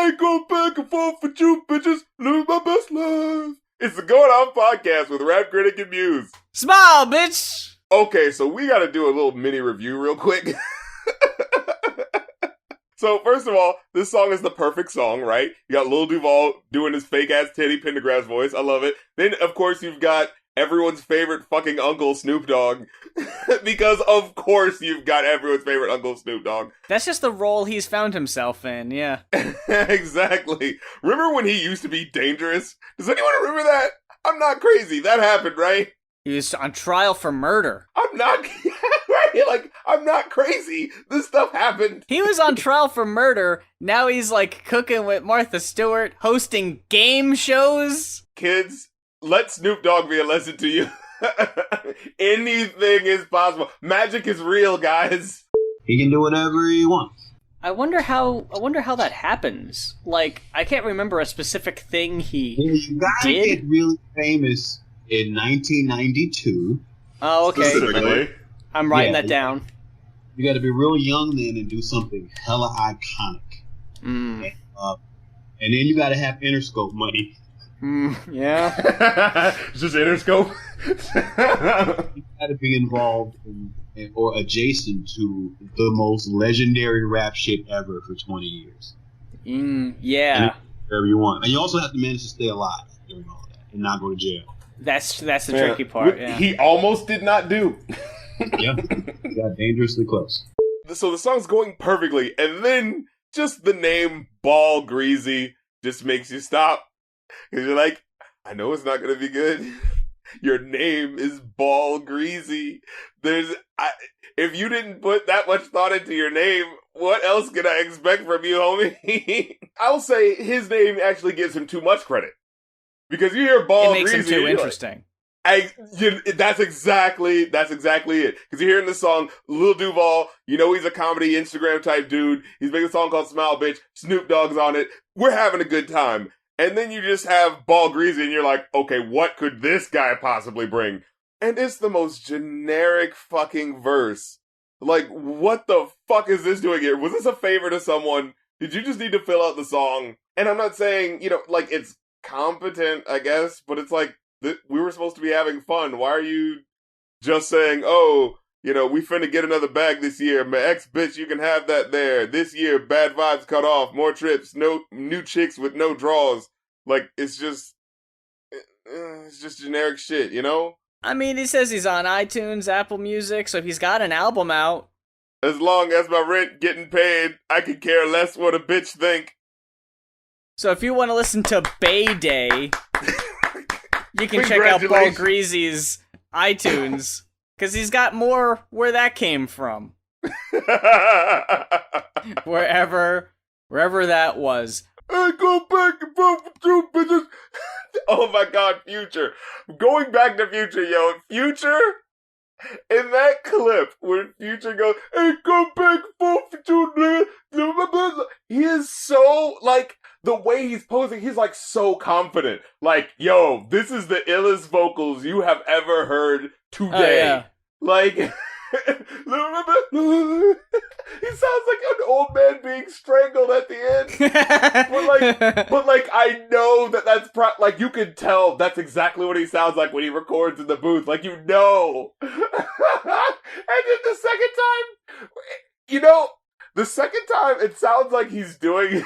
I go back and forth with you bitches, live my best life. It's the Going On Podcast with Rap Critic and Muse. Smile, bitch! Okay, so we gotta do a little mini review real quick. So, first of all, this song is the perfect song, right? You got Lil Duval doing his fake-ass Teddy Pendergrass voice. I love it. Then, of course, you've got everyone's favorite fucking uncle, Snoop Dogg. Because, of course, you've got everyone's favorite uncle, Snoop Dogg. That's just the role he's found himself in, yeah. Exactly. Remember when he used to be dangerous? Does anyone remember that? I'm not crazy. That happened, right? He was on trial for murder. I'm not, right? Like, I'm not crazy. This stuff happened. He was on trial for murder. Now he's, like, cooking with Martha Stewart, hosting game shows. Kids, let Snoop Dogg be a lesson to you. Anything is possible. Magic is real, guys. He can do whatever he wants. I wonder how that happens. Like, I can't remember a specific thing he You gotta did. get really famous in 1992. Oh, okay. Specifically. I'm writing that down. You gotta be real young then and do something hella iconic. Mm. And then you gotta have Interscope money. Yeah. It's just Interscope. You gotta be involved in or adjacent to the most legendary rap shit ever for 20 years. Yeah. Whatever you want. And you also have to manage to stay alive during all that and not go to jail. That's the tricky part, yeah. He almost did not do. Yeah. You got dangerously close. So the song's going perfectly, and then just the name Ball Greasy just makes you stop. Because you're like, I know it's not going to be good. Your name is Ball Greasy. If you didn't put that much thought into your name, what else can I expect from you, homie? I'll say his name actually gives him too much credit. Because you hear Ball It makes Greasy, him too interesting. That's exactly it. Because you hear in the song, Lil Duval, you know he's a comedy Instagram type dude. He's making a song called Smile Bitch. Snoop Dogg's on it. We're having a good time. And then you just have Ball Greasy and you're like, okay, what could this guy possibly bring? And it's the most generic fucking verse. Like, what the fuck is this doing here? Was this a favor to someone? Did you just need to fill out the song? And I'm not saying, like, it's competent, I guess, but it's like, we were supposed to be having fun. Why are you just saying, oh, we finna get another bag this year. My ex-bitch, you can have that there. This year, bad vibes cut off. More trips. No new chicks with no draws. Like, it's just generic shit, I mean, he says he's on iTunes, Apple Music, so if he's got an album out. As long as my rent getting paid, I could care less what a bitch think. So if you want to listen to Bay Day, you can check out Ball Greasy's iTunes. Because he's got more where that came from. Wherever that was. I go back and forth with you bitches. Oh my god, Future. Going back to Future, yo. Future, in that clip where Future goes, I go back and forth with you. He is so, like, the way he's posing, he's like so confident. Like, yo, this is the illest vocals you have ever heard today. Oh, yeah. Like, he sounds like an old man being strangled at the end. but I know that's like, you can tell that's exactly what he sounds like when he records in the booth. Like, And then the second time, it sounds like he's doing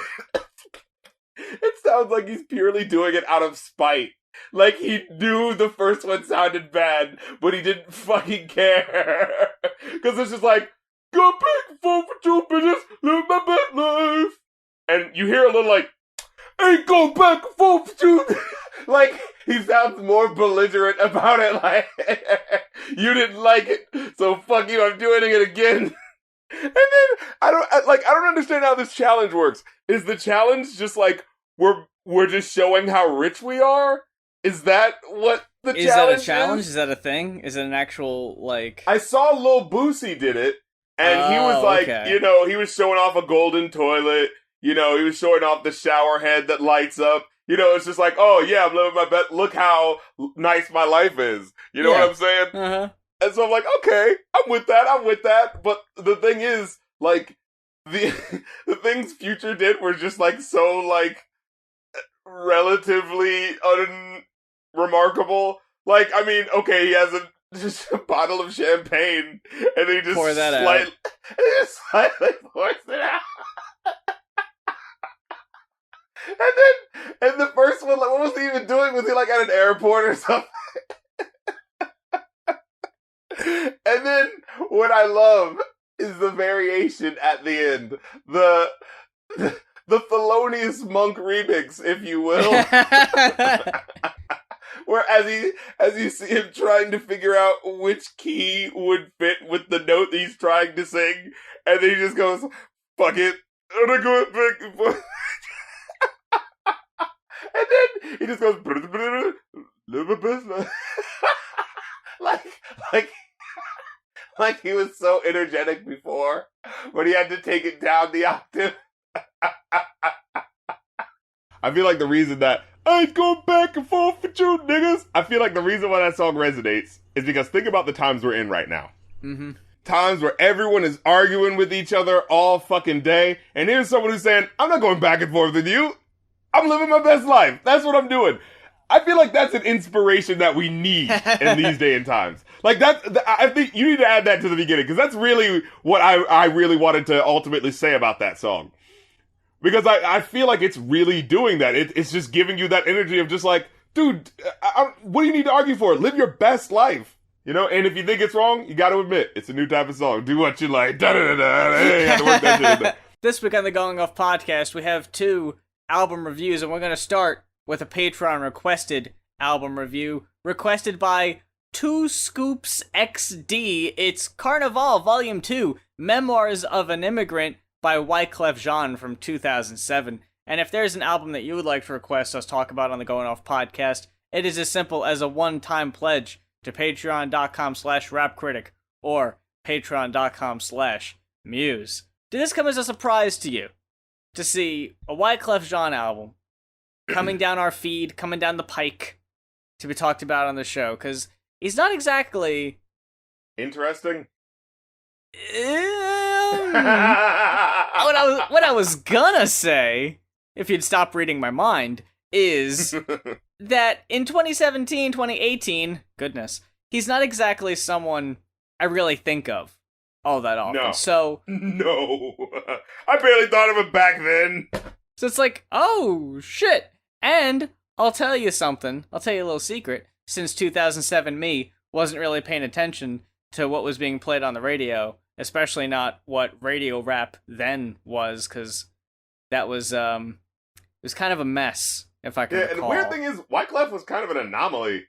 it sounds like he's purely doing it out of spite. Like, he knew the first one sounded bad, but he didn't fucking care. Because it's just like, go back and forth with you bitches, live my best life. And you hear a little like, hey, go back and forth with you. Like, he sounds more belligerent about it. Like, you didn't like it, so fuck you, I'm doing it again. And then, I don't understand how this challenge works. Is the challenge just like, we're just showing how rich we are? Is that what the challenge is? Is that a challenge? Is that a thing? Is it an actual, like... I saw Lil Boosie did it, and he was like, okay. He was showing off a golden toilet, he was showing off the shower head that lights up, it's just like, oh yeah, I'm living my best, look how nice my life is, what I'm saying? Uh-huh. And so I'm like, okay, I'm with that, but the thing is, like, the things Future did were just like so like relatively unremarkable. Like, I mean, okay, he has just a bottle of champagne, and he just Pour that out. slightly pours it out. And the first one, like, what was he even doing? Was he like at an airport or something? And then what I love is the variation at the end, the Thelonious Monk remix, if you will. Where as you see him trying to figure out which key would fit with the note that he's trying to sing, and then he just goes, "Fuck it, I'm gonna go back and forth." And then he just goes, like he was so energetic before, but he had to take it down the octave. I feel like the reason that I ain't going back and forth with you niggas, I feel like the reason why that song resonates is because think about the times we're in right now. Mm-hmm. Times where everyone is arguing with each other all fucking day, and here's someone who's saying, I'm not going back and forth with you. I'm living my best life. That's what I'm doing. I feel like that's an inspiration that we need in these day and times. Like I think you need to add that to the beginning, because that's really what I really wanted to ultimately say about that song. Because I feel like it's really doing that. It's just giving you that energy of just like, dude, what do you need to argue for? Live your best life. You know, and if you think it's wrong, you got to admit, it's a new type of song. Do what you like. Da-da-da-da. Hey, you have to work that shit in there. This week on the Going Off podcast, we have 2 album reviews, and we're going to start with a Patreon requested album review, requested by 2 Scoops XD. It's Carnival Volume 2, Memoirs of an Immigrant by Wyclef Jean from 2007. And if there's an album that you would like to request us talk about on the Going Off podcast, it is as simple as a one-time pledge to patreon.com/rapcritic or patreon.com/muse. Did this come as a surprise to you to see a Wyclef Jean album coming down our feed, coming down the pike to be talked about on the show? Because he's not exactly interesting. What I was gonna say, if you'd stop reading my mind, is that in 2017, 2018, goodness, he's not exactly someone I really think of all that often. No. So no, I barely thought of him back then. So it's like, oh shit. And I'll tell you something. I'll tell you a little secret. Since 2007, me wasn't really paying attention to what was being played on the radio, especially not what radio rap then was, because that was it was kind of a mess, if I can recall. And the weird thing is, Wyclef was kind of an anomaly.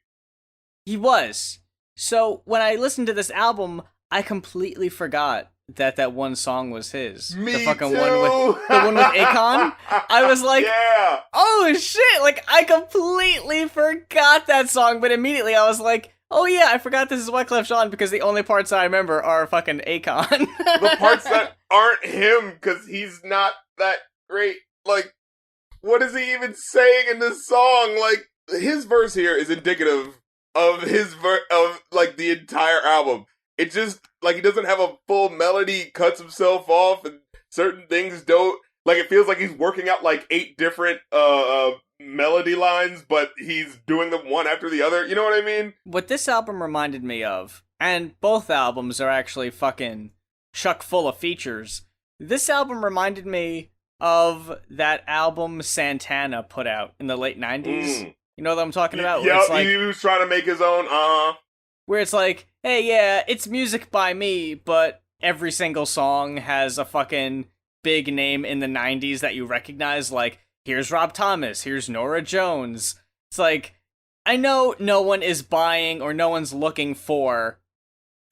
He was. So when I listened to this album, I completely forgot that one song was his. Me the fucking too. The one with Akon. I was like, yeah. Oh shit! Like I completely forgot that song, but immediately I was like, oh yeah, I forgot this is Wyclef Jean, because the only parts I remember are fucking Akon. The parts that aren't him, because he's not that great. Like, what is he even saying in this song? Like, his verse here is indicative of of like the entire album. It just, like, he doesn't have a full melody, he cuts himself off, and certain things don't, like, it feels like he's working out, like, 8 different, melody lines, but he's doing them one after the other, you know what I mean? What this album reminded me of, and both albums are actually fucking chock full of features, this album reminded me of that album Santana put out in the late 90s. You know what I'm talking about? Yeah, like, he was trying to make his own, where it's like, hey, yeah, it's music by me, but every single song has a fucking big name in the 90s that you recognize, like, here's Rob Thomas, here's Norah Jones. It's like, I know no one is buying or no one's looking for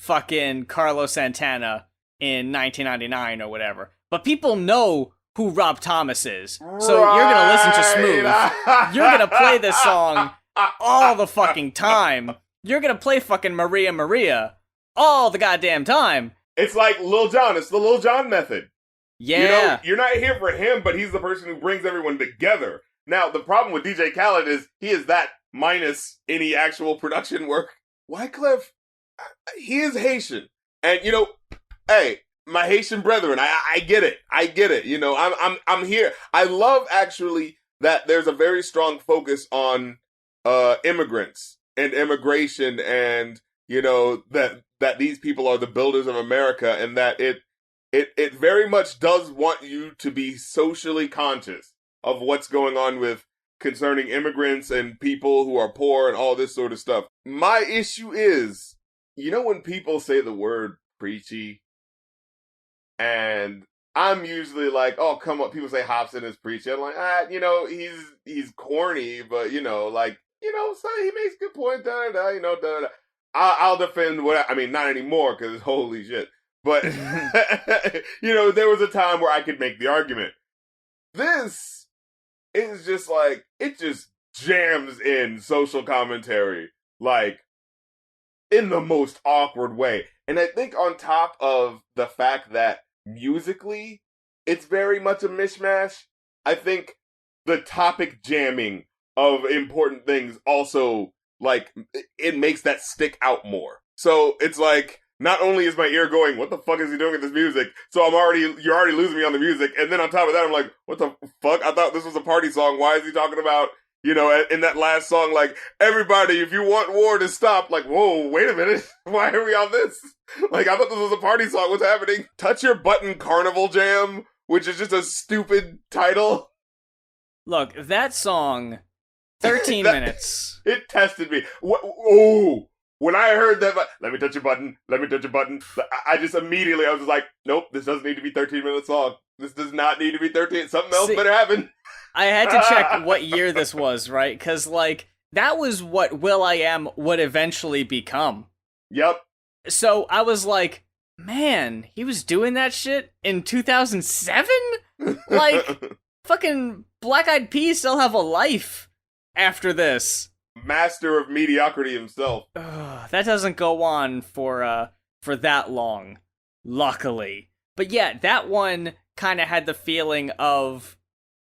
fucking Carlos Santana in 1999 or whatever, but people know who Rob Thomas is. So you're gonna listen to Smooth. You're gonna play this song all the fucking time. You're gonna play fucking Maria Maria all the goddamn time. It's like Lil Jon. It's the Lil Jon method. Yeah. You know, you're not here for him, but he's the person who brings everyone together. Now, the problem with DJ Khaled is he is that minus any actual production work. Wyclef, he is Haitian. And, you know, hey, my Haitian brethren. I get it. I get it. You know, I'm here. I love actually that there's a very strong focus on immigrants and immigration, and you know that these people are the builders of America, and that it very much does want you to be socially conscious of what's going on with concerning immigrants and people who are poor and all this sort of stuff. My issue is, you know, when people say the word preachy, and I'm usually like, oh, come on, people say Hobson is preachy. I'm like, you know, he's corny, but, you know, like, you know, so he makes good points, da-da-da, you know, da-da-da. I'll defend what, I mean, not anymore, because holy shit. But, you know, there was a time where I could make the argument. This is just like, it just jams in social commentary, like, in the most awkward way. And I think on top of the fact that musically, it's very much a mishmash, I think the topic jamming of important things also, like, it makes that stick out more. So it's like, not only is my ear going, what the fuck is he doing with this music? So you're already losing me on the music. And then on top of that, I'm like, what the fuck? I thought this was a party song. Why is he talking about, you know, in that last song, like, everybody, if you want war to stop, like, whoa, wait a minute. Why are we on this? Like, I thought this was a party song. What's happening? Touch Your Button Carnival Jam, which is just a stupid title. Look, that song, 13 minutes. It tested me. Oh, when I heard that, let me touch your button, I just immediately, I was just like, nope, this doesn't need to be 13 minutes long. This does not need to be 13. Something else better happen. I had to check what year this was, right? Because, like, that was what Will.i.am would eventually become. Yep. So I was like, man, he was doing that shit in 2007? Like, fucking Black Eyed Peas still have a life after this. Master of mediocrity himself. That doesn't go on for that long, luckily. But yeah, that one kind of had the feeling of,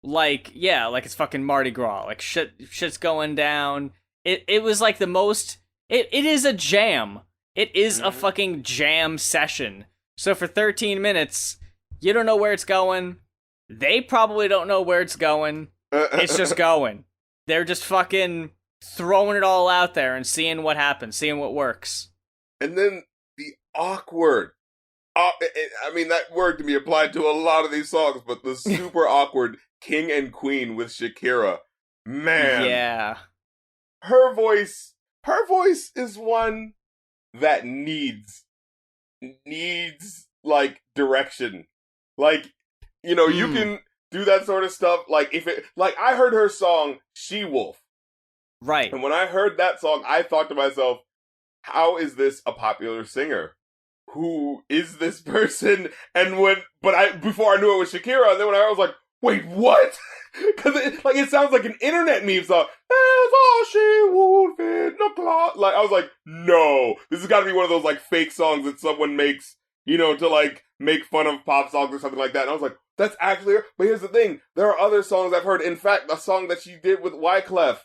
like, yeah, like it's fucking Mardi Gras. Like, shit's going down. It was like the most... It is a jam. It is a fucking jam session. So for 13 minutes, you don't know where it's going. They probably don't know where it's going. It's just going. They're just fucking throwing it all out there and seeing what happens, seeing what works. And then the awkward. I mean, that word can be applied to a lot of these songs, but the super awkward King and Queen with Shakira. Man. Yeah. Her voice is one that needs, like, direction. Like, you know, you can do that sort of stuff. Like, I heard her song, She-Wolf. Right. And when I heard that song, I thought to myself, how is this a popular singer? Who is this person? And before I knew it was Shakira, and then when I was like, wait, what? Because it sounds like an internet meme song. It's all she wolf in the closet. Like, I was like, no, this has got to be one of those, like, fake songs that someone makes, you know, to, like, make fun of pop songs or something like that. And I was like, that's actually her. But here's the thing. There are other songs I've heard. In fact, a song that she did with Wyclef.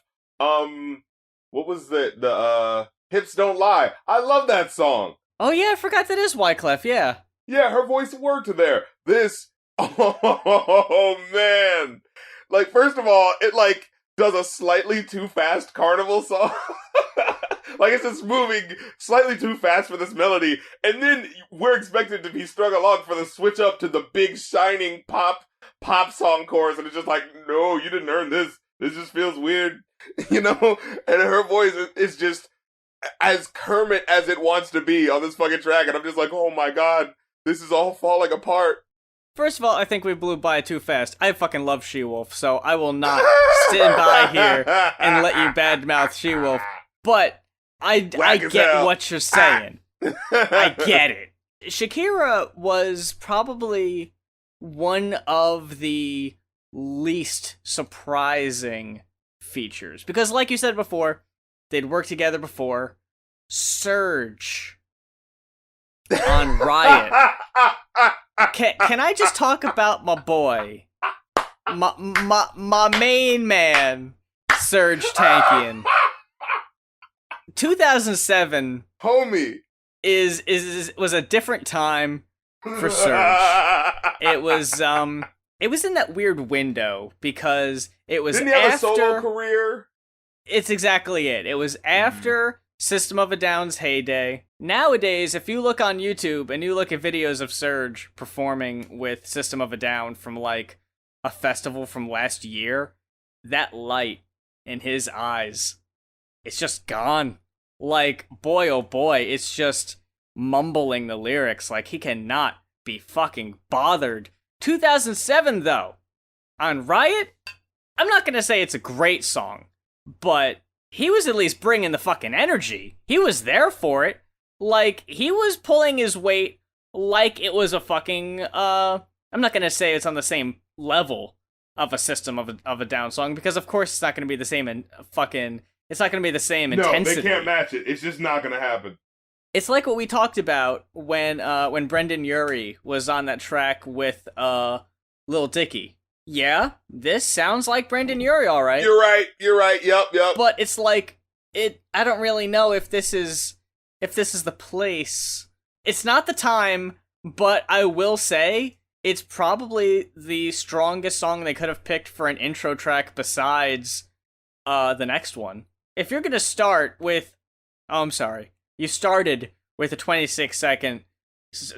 What was the Hips Don't Lie. I love that song. Oh yeah, I forgot that is Wyclef, yeah. Yeah, her voice worked there. This, oh man. Like, first of all, it, like, does a slightly too fast Carnival song. Like, it's just moving slightly too fast for this melody. And then we're expected to be strung along for the switch up to the big, shining pop song chorus. And it's just like, no, you didn't earn this. This just feels weird, you know? And her voice is just as Kermit as it wants to be on this fucking track. And I'm just like, oh my god, this is all falling apart. First of all, I think we blew by too fast. I fucking love She-Wolf, so I will not stand by here and let you badmouth She-Wolf. But I get what you're saying. I get it. Shakira was probably one of the least surprising features. Because like you said before, they'd worked together before. Surge on Riot. Can I just talk about my boy? My main man, Serge Tankian. 2007 homie was a different time. for Surge. It was in that weird window because it was Didn't he have after a solo career? It's exactly it. It was after System of a Down's heyday. Nowadays, if you look on YouTube and you look at videos of Surge performing with System of a Down from like a festival from last year, that light in his eyes, it's just gone. Like, boy oh boy, it's just mumbling the lyrics like he cannot be fucking bothered. 2007 though, on Riot, I'm not gonna say it's a great song, but he was at least bringing the fucking energy. He was there for it. Like, he was pulling his weight like it was a fucking, I'm not gonna say it's on the same level of a System of a Down song, because of course it's not gonna be the same it's not gonna be the same intensity. No, they can't match it. It's just not gonna happen. It's like what we talked about when Brendan Urie was on that track with Lil Dicky. Yeah, this sounds like Brendan Urie, all right. You're right. Yep. But it's like I don't really know if this is the place. It's not the time, but I will say it's probably the strongest song they could have picked for an intro track besides the next one. If you're gonna start with, you started with a 26-second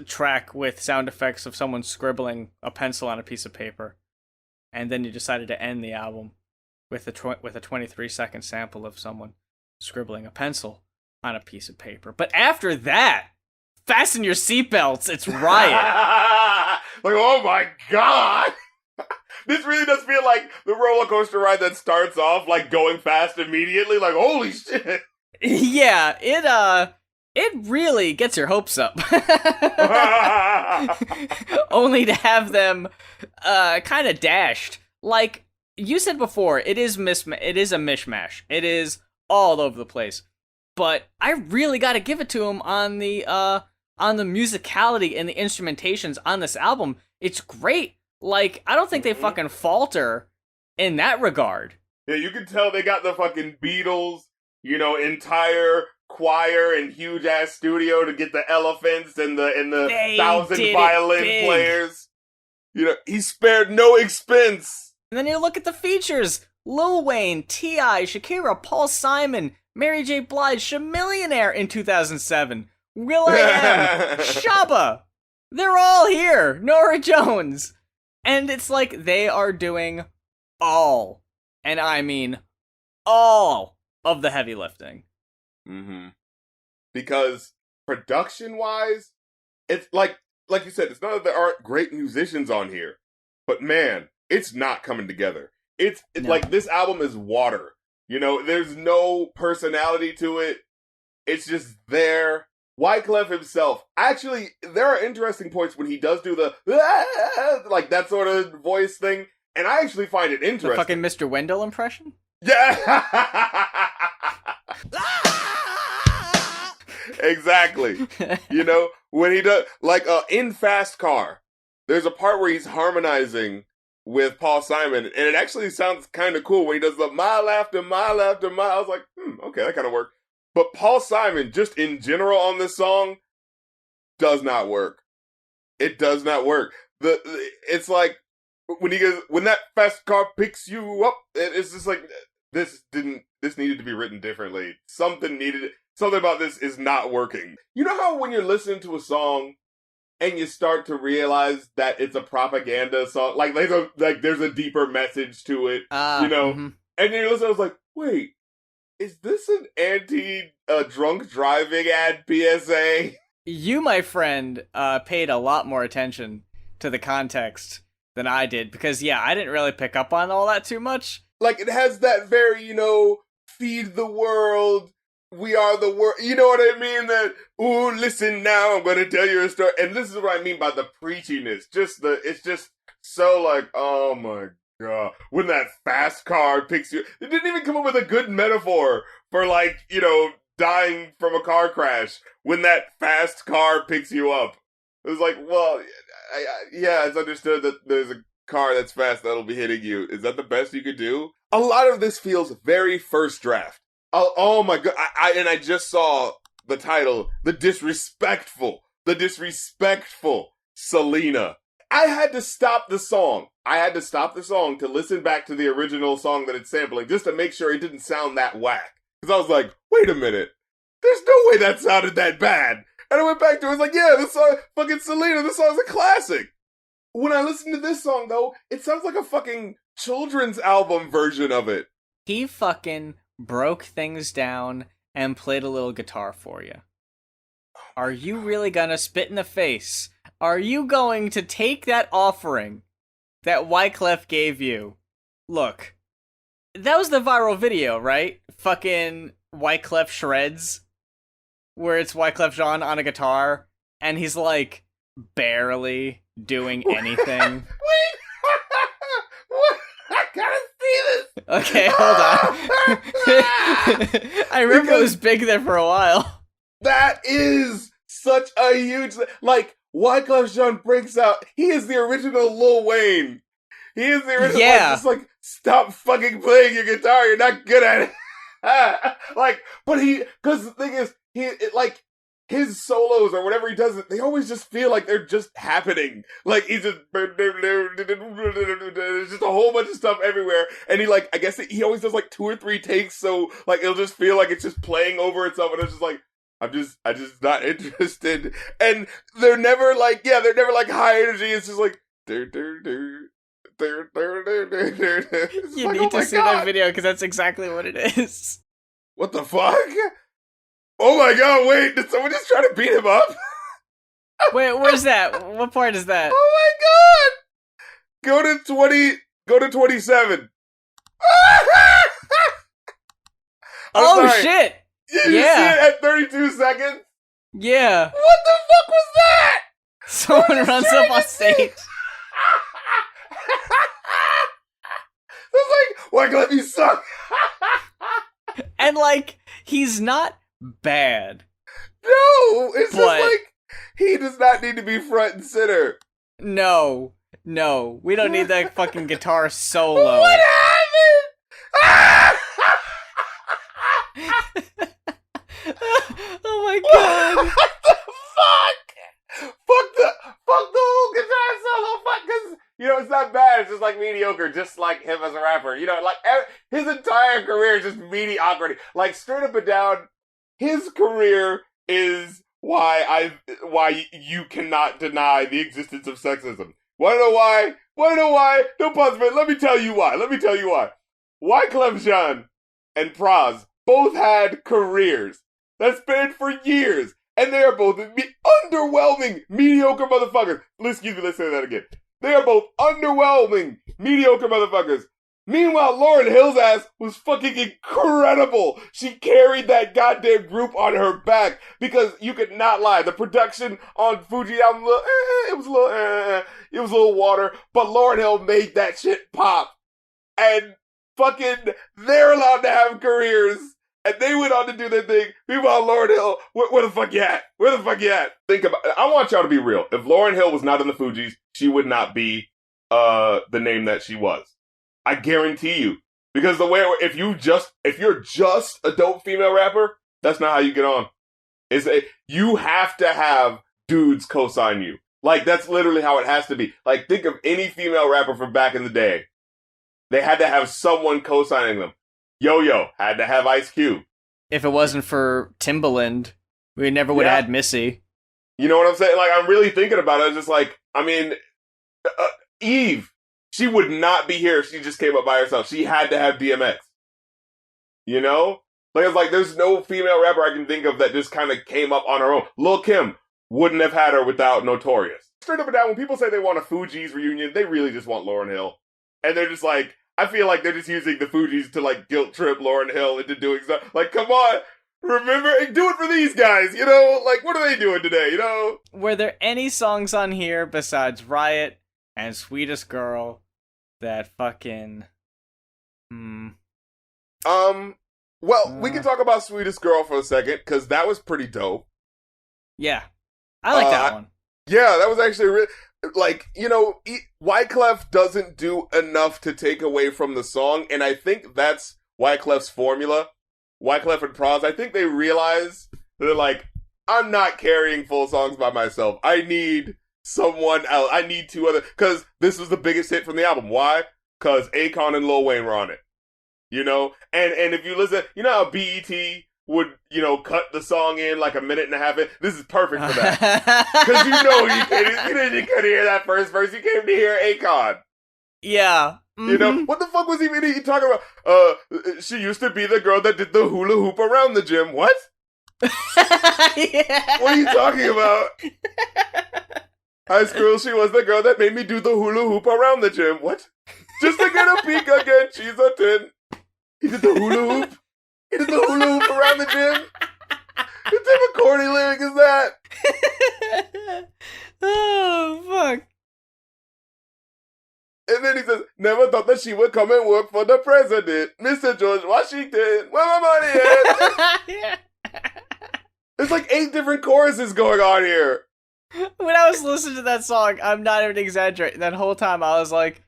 track with sound effects of someone scribbling a pencil on a piece of paper, and then you decided to end the album with a 23-second sample of someone scribbling a pencil on a piece of paper. But after that, fasten your seatbelts. It's Riot. Like, oh my god. This really does feel like the roller coaster ride that starts off like going fast immediately. Like, holy shit. Yeah, it really gets your hopes up. Only to have them kind of dashed. Like you said before, it is a mishmash. It is all over the place. But I really got to give it to him on the musicality and the instrumentations on this album. It's great. Like, I don't think they fucking falter in that regard. Yeah, you can tell they got the fucking Beatles, entire choir and huge ass studio to get the elephants and the 1,000 violin players. He spared no expense. And then you look at the features: Lil Wayne, T.I., Shakira, Paul Simon, Mary J. Blige, Chamillionaire in 2007, will.i.am, Shabba. They're all here. Norah Jones. And it's like they are doing all, and I mean all, of the heavy lifting. Mm-hmm. Because production-wise, it's like you said, it's not that there aren't great musicians on here, but man, it's not coming together. It's no. Like this album is water. There's no personality to it. It's just there. Wyclef himself, actually, there are interesting points when he does do the like that sort of voice thing, and I actually find it interesting. The fucking Mr. Wendell impression? Yeah. Exactly. When he does, like, in Fast Car, there's a part where he's harmonizing with Paul Simon, and it actually sounds kind of cool when he does the mile after mile after mile. I was like, okay, that kind of worked. But Paul Simon, just in general on this song, does not work. It does not work. It's like when he goes, when that fast car picks you up, it's just like this needed to be written differently. Something about this is not working. You know how when you're listening to a song and you start to realize that it's a propaganda song, like there's a deeper message to it, mm-hmm. And then you listen, I was like, wait. Is this an anti-drunk driving ad PSA? You, my friend, paid a lot more attention to the context than I did, because, yeah, I didn't really pick up on all that too much. Like, it has that very, feed the world, we are the world, you know what I mean? That, ooh, listen now, I'm going to tell you a story. And this is what I mean by the preachiness. It's just so like, oh my God, when that fast car picks you, it didn't even come up with a good metaphor for like, dying from a car crash. When that fast car picks you up, it was like, well, yeah, it's understood that there's a car that's fast that'll be hitting you. Is that the best you could do? A lot of this feels very first draft. Oh my God, I just saw the title, the disrespectful Selena. I had to stop the song. To listen back to the original song that it's sampling, just to make sure it didn't sound that whack. Because I was like, wait a minute. There's no way that sounded that bad. And I went back to it, I was like, yeah, this song, fucking Selena, this song's a classic. When I listen to this song, though, it sounds like a fucking children's album version of it. He fucking broke things down and played a little guitar for you. Are you really gonna spit in the face? Are you going to take that offering that Wyclef gave you? Look, that was the viral video, right? Fucking Wyclef shreds, where it's Wyclef Jean on a guitar, and he's like barely doing anything. Wait! What? I gotta see this! Okay, hold on. I remember it was big there for a while. That is such a huge... Like, Wyclef Jean breaks out. He is the original Lil Wayne. He is the original... Yeah. Just like, stop fucking playing your guitar. You're not good at it. Like, but he... Because the thing is, his solos or whatever he does, they always just feel like they're just happening. Like, he's just... There's just a whole bunch of stuff everywhere. And he, like, I guess he always does, like, 2 or 3 takes, so, like, it'll just feel like it's just playing over itself, and it's just like, I'm just not interested. And they're never, like, high energy. It's just like, You need to see that video, because that's exactly what it is. What the fuck? Oh my god, wait, did someone just try to beat him up? Wait, where's that? What part is that? Oh my god! Go to 27. Oh sorry. shit! You see it at 32 seconds? Yeah. What the fuck was that? Someone runs up on stage. It's like, Wyclef, you suck. And, like, he's not bad. No, it's just like, he does not need to be front and center. No, we don't need that fucking guitar solo. What happened? Oh my god. What the fuck? Fuck the whole guitar solo. Fuck, because, it's not bad. It's just like mediocre, just like him as a rapper. Like his entire career is just mediocrity. Like, straight up and down, his career is why you cannot deny the existence of sexism. Wanna know why? No pause, man. Let me tell you why. Wyclef Jean and Praz both had careers that spanned for years, and they are both underwhelming, mediocre motherfuckers. Excuse me, let's say that again. They are both underwhelming, mediocre motherfuckers. Meanwhile, Lauryn Hill's ass was fucking incredible. She carried that goddamn group on her back, because you could not lie. The production on Fuji album, it was a little water, but Lauryn Hill made that shit pop. And fucking, they're allowed to have careers, and they went on to do their thing. Meanwhile, Lauryn Hill, where the fuck you at? Think about it. I want y'all to be real. If Lauryn Hill was not in the Fugees, she would not be the name that she was. I guarantee you. Because if you're just a dope female rapper, that's not how you get on. You have to have dudes co-sign you. Like, that's literally how it has to be. Like, think of any female rapper from back in the day. They had to have someone co-signing them. Yo-Yo had to have Ice Cube. If it wasn't for Timbaland, we never would have had Missy. You know what I'm saying? Like, I'm really thinking about it. It's just like, Eve, she would not be here if she just came up by herself. She had to have DMX. You know? Like, it's like, there's no female rapper I can think of that just kind of came up on her own. Lil' Kim wouldn't have had her without Notorious. Straight up and down, when people say they want a Fugees reunion, they really just want Lauryn Hill. And they're just like, I feel like they're just using the Fugees to, like, guilt trip Lauryn Hill into doing stuff. Like, come on, remember, do it for these guys, Like, what are they doing today, Were there any songs on here besides Riot and Sweetest Girl that fucking... Well, we can talk about Sweetest Girl for a second, because that was pretty dope. Yeah. I like that one. Yeah, that was actually Wyclef doesn't do enough to take away from the song, and I think that's Wyclef's formula. Wyclef and Praz, I think they realize, they're like, I'm not carrying full songs by myself. I need someone else. I need two other, because this was the biggest hit from the album. Why? Because Akon and Lil Wayne were on it. You know? And if you listen, you know how BET would, you know, cut the song in like a minute and a half in? This is perfect for that. Because you know you couldn't hear that first verse. You came to hear Akon. Yeah. Mm-hmm. You know? What the fuck was he talking about? She used to be the girl that did the hula hoop around the gym. What? Yeah. What are you talking about? High school, she was the girl that made me do the hula hoop around the gym. What? Just to get a peek again, she's a 10. He did the hula hoop. He did the hula hoop around the gym. What type of corny lyric is that? Oh, fuck. And then he says, never thought that she would come and work for the president, Mr. George Washington. Where my money at? Yeah. There's like 8 different choruses going on here. When I was listening to that song, I'm not even exaggerating. That whole time I was like,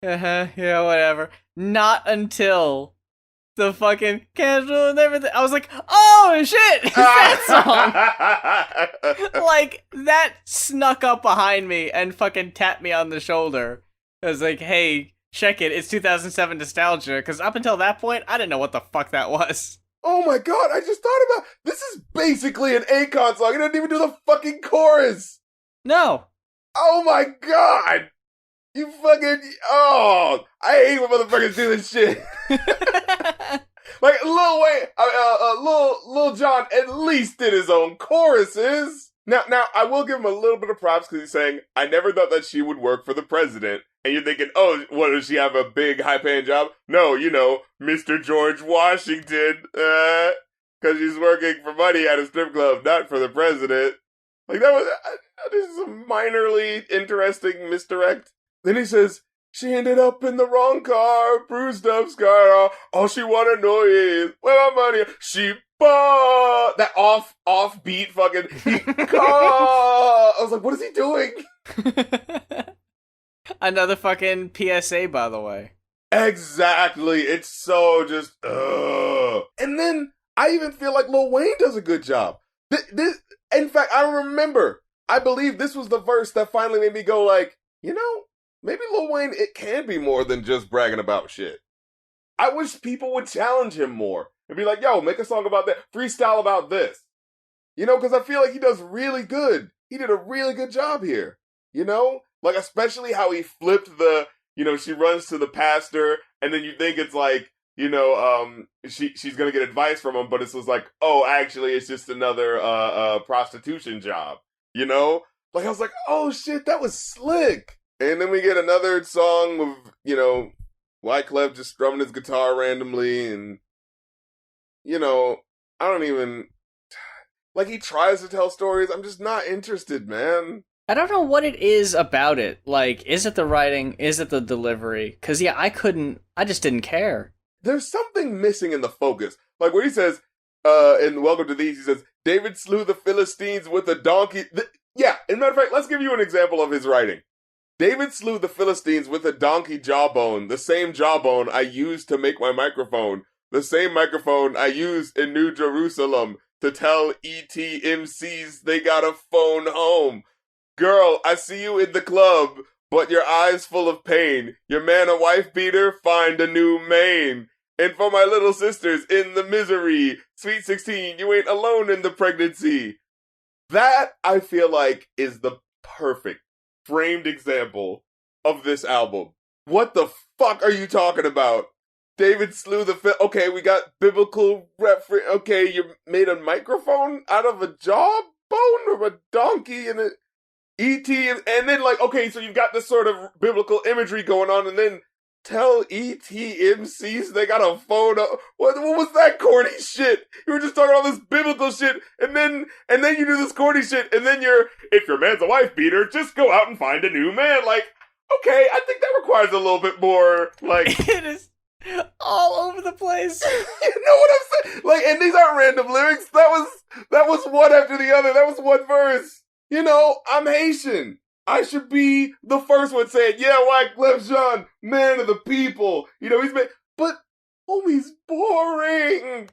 yeah, whatever. Not until the fucking casual and everything. I was like, oh shit, it's that song. Like, that snuck up behind me and fucking tapped me on the shoulder. I was like, hey, check it, it's 2007 nostalgia. Because up until that point, I didn't know what the fuck that was. Oh my god, I just thought about, this is basically an Akon song. He didn't even do the fucking chorus. No. Oh my god. You fucking, oh, I hate when motherfuckers do this shit. Like, Lil Wayne, Lil Jon at least did his own choruses. Now, I will give him a little bit of props because he's saying, I never thought that she would work for the president. And you're thinking, oh, what, does she have a big, high-paying job? No, you know, Mr. George Washington, because she's working for money at a strip club, not for the president. Like, that was, this is a minorly interesting misdirect. Then he says, she ended up in the wrong car, bruised up scar, all she wanna know is, where my money? She bought that offbeat fucking, I was like, what is he doing? Another fucking PSA, by the way. Exactly. It's so just, And then, I even feel like Lil Wayne does a good job. In fact, I believe this was the verse that finally made me go like, you know, maybe Lil Wayne, it can be more than just bragging about shit. I wish people would challenge him more and be like, yo, make a song about that, freestyle about this. You know, because I feel like he does really good. He did a really good job here. You know? Like, especially how he flipped the, you know, she runs to the pastor, and then you think it's like, you know, she's gonna get advice from him, but it's just like, oh, actually, it's just another prostitution job. You know? Like, I was like, oh shit, that was slick. And then we get another song of, you know, Wyclef just strumming his guitar randomly, and, you know, I don't even, like, he tries to tell stories. I'm just not interested, man. I don't know what it is about it. Like, is it the writing? Is it the delivery? Because, yeah, I just didn't care. There's something missing in the focus. Like, where he says, in Welcome to These, he says, David slew the Philistines with a donkey. Yeah, as a matter of fact, let's give you an example of his writing. David slew the Philistines with a donkey jawbone, the same jawbone I used to make my microphone, the same microphone I used in New Jerusalem to tell ETMCs they got a phone home. Girl, I see you in the club, but your eyes full of pain. Your man a wife beater, find a new main. And for my little sisters in the misery, sweet 16, you ain't alone in the pregnancy. That, I feel like, is the perfect framed example of this album. What the fuck are you talking about? David slew the okay, we got biblical reference. Okay, you made a microphone out of a jawbone or a donkey and a E.T. and then like, okay, so you've got this sort of biblical imagery going on, and then tell ETMCs they got a phone up. What was that corny shit? You were just talking about this biblical shit, and then you do this corny shit, and then if your man's a wife beater, just go out and find a new man. Like, okay, I think that requires a little bit more, like... It is all over the place. You know what I'm saying? Like, and these aren't random lyrics. That was one after the other. That was one verse. You know, I'm Haitian. I should be the first one saying, yeah, Wyclef Jean, man of the people. You know, but homie's boring.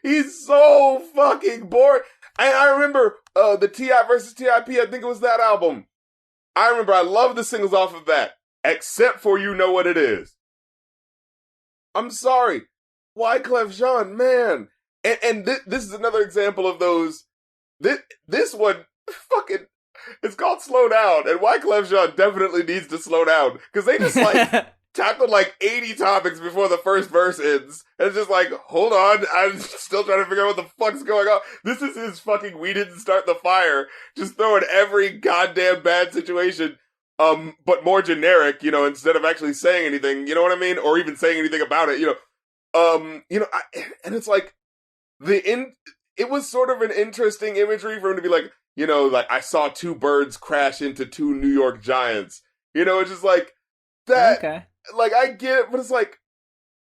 He's so fucking boring. And I remember the T.I. versus T.I.P., I think it was that album. I remember I love the singles off of that, except for You Know What It Is. I'm sorry. Wyclef Jean, man. And this is another example of those. This one, fucking, it's called Slow Down, and Wyclef Jean definitely needs to slow down, because they just, like, tackled, like, 80 topics before the first verse ends, and it's just like, hold on, I'm still trying to figure out what the fuck's going on. This is his fucking We Didn't Start the Fire, just throwing every goddamn bad situation, but more generic, instead of actually saying anything, you know what I mean? Or even saying anything about it, and it's like, it was sort of an interesting imagery for him to be like, like, I saw two birds crash into two New York Giants. It's just like, that, Okay. like, I get it, but it's like,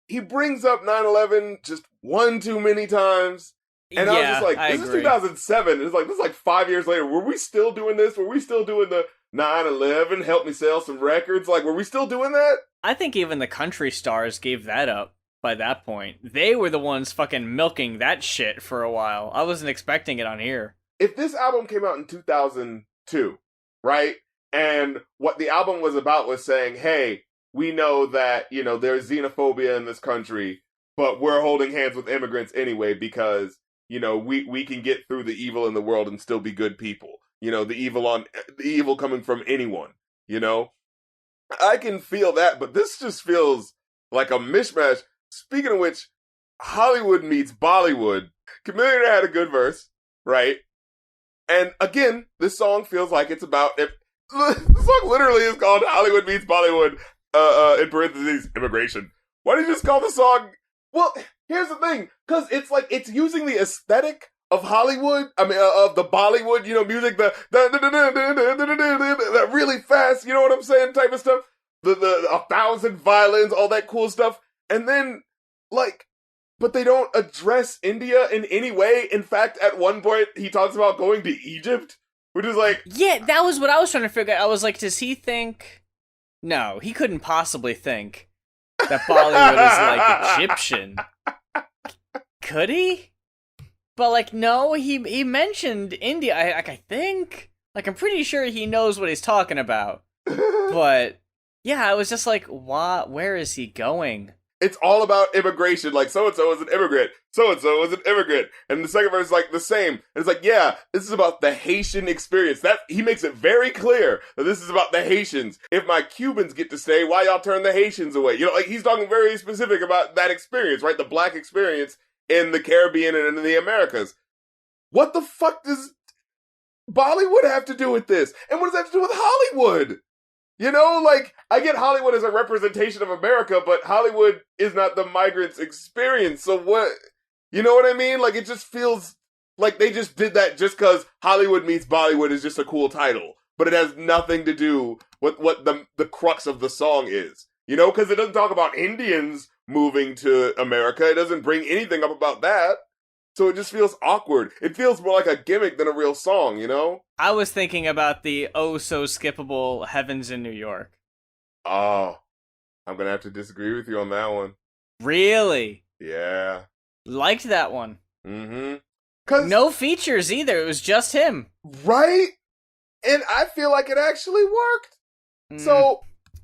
he brings up 9/11 just one too many times. And I was just like, this is 2007. It's like, this is like 5 years later. Were we still doing this? Were we still doing the 9/11, help me sell some records? Like, were we still doing that? I think even the country stars gave that up by that point. They were the ones fucking milking that shit for a while. I wasn't expecting it on here. If this album came out in 2002, right? And what the album was about was saying, hey, we know that, there's xenophobia in this country, but we're holding hands with immigrants anyway because, we can get through the evil in the world and still be good people. The evil coming from anyone, I can feel that, but this just feels like a mishmash. Speaking of which, Hollywood meets Bollywood. Chameleon had a good verse, right? And again, this song feels like it's about the song literally is called Hollywood Meets Bollywood, in parentheses, immigration. Why did you just call the song? Well, here's the thing, because it's like, it's using the aesthetic of Hollywood, of the Bollywood, music, that really fast, you know what I'm saying, type of stuff, the 1,000 violins, all that cool stuff, and then, like, but they don't address India in any way. In fact, at one point, he talks about going to Egypt, which is like... Yeah, that was what I was trying to figure out. I was like, does he think... No, he couldn't possibly think that Bollywood is, like, Egyptian. Could he? But, like, no, he mentioned India, I think. Like, I'm pretty sure he knows what he's talking about. But, yeah, I was just like, where is he going? It's all about immigration, like, so-and-so is an immigrant, so-and-so is an immigrant, and the second verse is, like, the same, and it's like, yeah, this is about the Haitian experience. He makes it very clear that this is about the Haitians. If my Cubans get to stay, why y'all turn the Haitians away? Like, he's talking very specific about that experience, right, the black experience in the Caribbean and in the Americas. What the fuck does Bollywood have to do with this? And what does that have to do with Hollywood? Like, I get Hollywood as a representation of America, but Hollywood is not the migrants' experience. So what, you know what I mean? Like, it just feels like they just did that just because Hollywood Meets Bollywood is just a cool title. But it has nothing to do with what the crux of the song is. Because it doesn't talk about Indians moving to America. It doesn't bring anything up about that. So it just feels awkward. It feels more like a gimmick than a real song, I was thinking about the oh-so-skippable Heavens in New York. Oh, I'm going to have to disagree with you on that one. Really? Yeah. Liked that one. Mm-hmm. No features either. It was just him. Right? And I feel like it actually worked. So,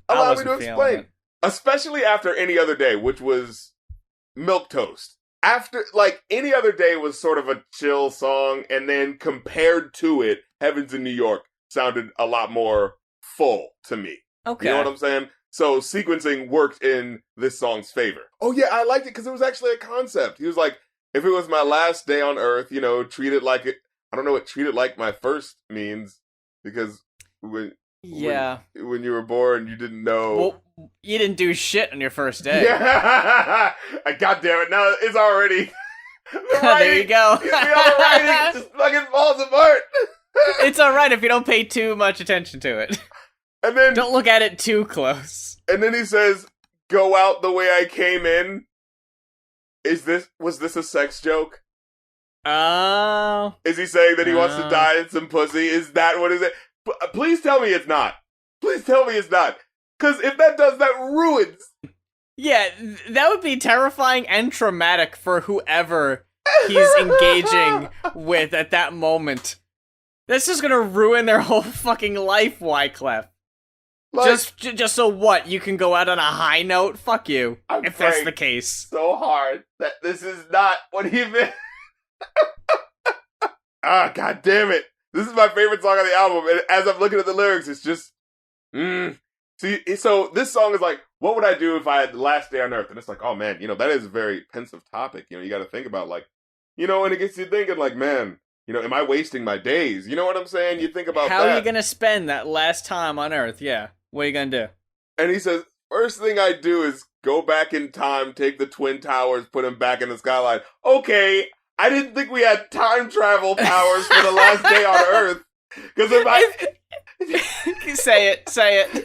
allow me to explain. Especially after Any Other Day, which was milquetoast. After, like, Any Other Day was sort of a chill song, and then compared to it, Heavens in New York sounded a lot more full to me. Okay. You know what I'm saying? So sequencing worked in this song's favor. Oh yeah, I liked it because it was actually a concept. He was like, if it was my last day on Earth, treat it like it. I don't know what treat it like my first means, because when you were born, you didn't know. Well, you didn't do shit on your first day. Yeah. God damn it! Now it's already. There you go. The writing just fucking falls apart. It's alright if you don't pay too much attention to it. And then don't look at it too close. And then he says, "Go out the way I came in." Was this a sex joke? Oh. Is he saying that he wants to die in some pussy? Is that what is it? Please tell me it's not. Please tell me it's not. Because if that does, that ruins. Yeah, that would be terrifying and traumatic for whoever he's engaging with at that moment. This is gonna ruin their whole fucking life, Wyclef. Like, Just so what? You can go out on a high note? Fuck you. I'm If that's praying the case. so hard that this is not what he meant. Ah, god damn it. This is my favorite song on the album, and as I'm looking at the lyrics, it's just, See, so this song is like, what would I do if I had the last day on Earth? And it's like, oh man, that is a very pensive topic. You got to think about like, and it gets you thinking like, man, am I wasting my days? You know what I'm saying? You think about How that. are you gonna spend that last time on Earth? Yeah. What are you gonna do? And he says, first thing I do is go back in time, take the Twin Towers, put them back in the skyline. Okay, I didn't think we had time travel powers for the last day on Earth. Because if I... Say it.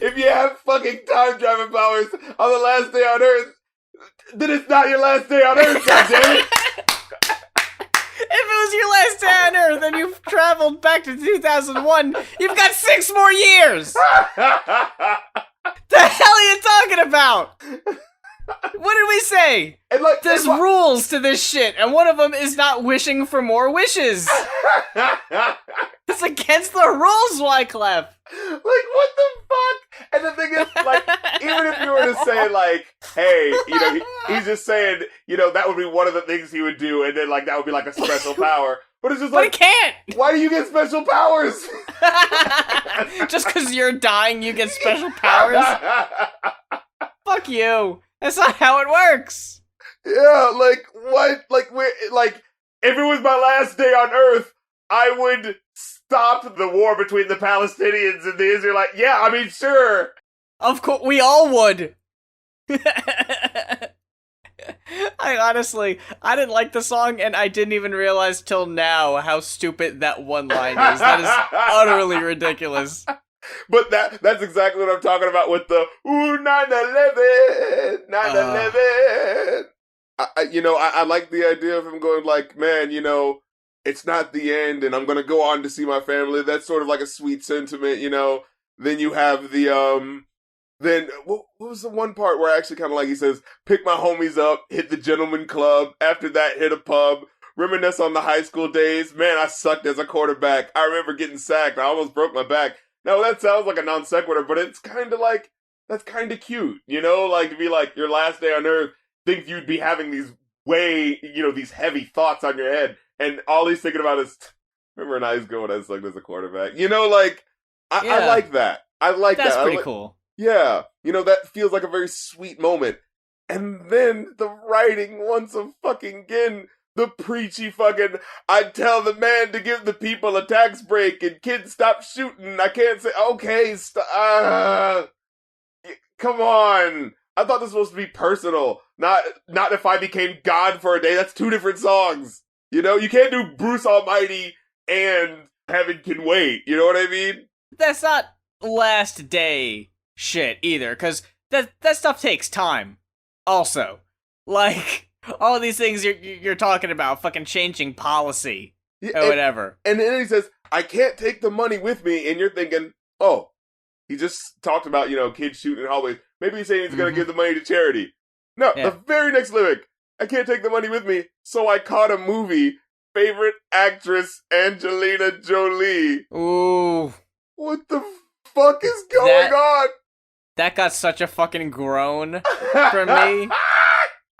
If you have fucking time travel powers on the last day on Earth, then it's not your last day on Earth, goddammit! If it was your last day on Earth and you've traveled back to 2001, you've got 6 more years! The hell are you talking about? What did we say? And like, There's rules to this shit, and one of them is not wishing for more wishes. It's against the rules, Wyclef. Like, what the fuck? And the thing is, like, even if you were to say, like, hey, he's just saying, that would be one of the things he would do, and then, like, that would be, like, a special power. But it's just like, But he can't! Why do you get special powers? Just because you're dying, you get special powers? Fuck you. That's not how it works. Yeah, like, what? Like, if it was my last day on Earth, I would stop the war between the Palestinians and the Israelites. Yeah, I mean, sure. Of course, we all would. I didn't like the song, and I didn't even realize till now how stupid that one line is. That is utterly ridiculous. But that's exactly what I'm talking about with the, ooh, 9/11, 9/11. I like the idea of him going like, man, it's not the end, and I'm gonna go on to see my family. That's sort of like a sweet sentiment, Then you have the, then, what was the one part where I actually kind of like, he says, pick my homies up, hit the gentleman club, after that, hit a pub, reminisce on the high school days. Man, I sucked as a quarterback. I remember getting sacked. I almost broke my back. Now, that sounds like a non sequitur, but it's kind of like, that's kind of cute, Like, to be like, your last day on Earth, think you'd be having these these heavy thoughts on your head, and all he's thinking about is, remember in high school when I sucked as a quarterback? I like that. I like that. That's pretty cool. Yeah, that feels like a very sweet moment. And then the writing once again, the preachy fucking, I tell the man to give the people a tax break and kids stop shooting. I can't say, okay, come on. I thought this was supposed to be personal. Not if I became God for a day. That's 2 different songs. You can't do Bruce Almighty and Heaven Can Wait. You know what I mean? That's not last day shit either, because that stuff takes time. Also, like, all these things you're talking about, fucking changing policy or whatever. And then he says, I can't take the money with me, and you're thinking, oh, he just talked about, kids shooting in hallways. Maybe he's saying he's going to give the money to charity. No, The very next lyric, I can't take the money with me, so I caught a movie, favorite actress, Angelina Jolie. Ooh. What the fuck is going on? That got such a fucking groan for me.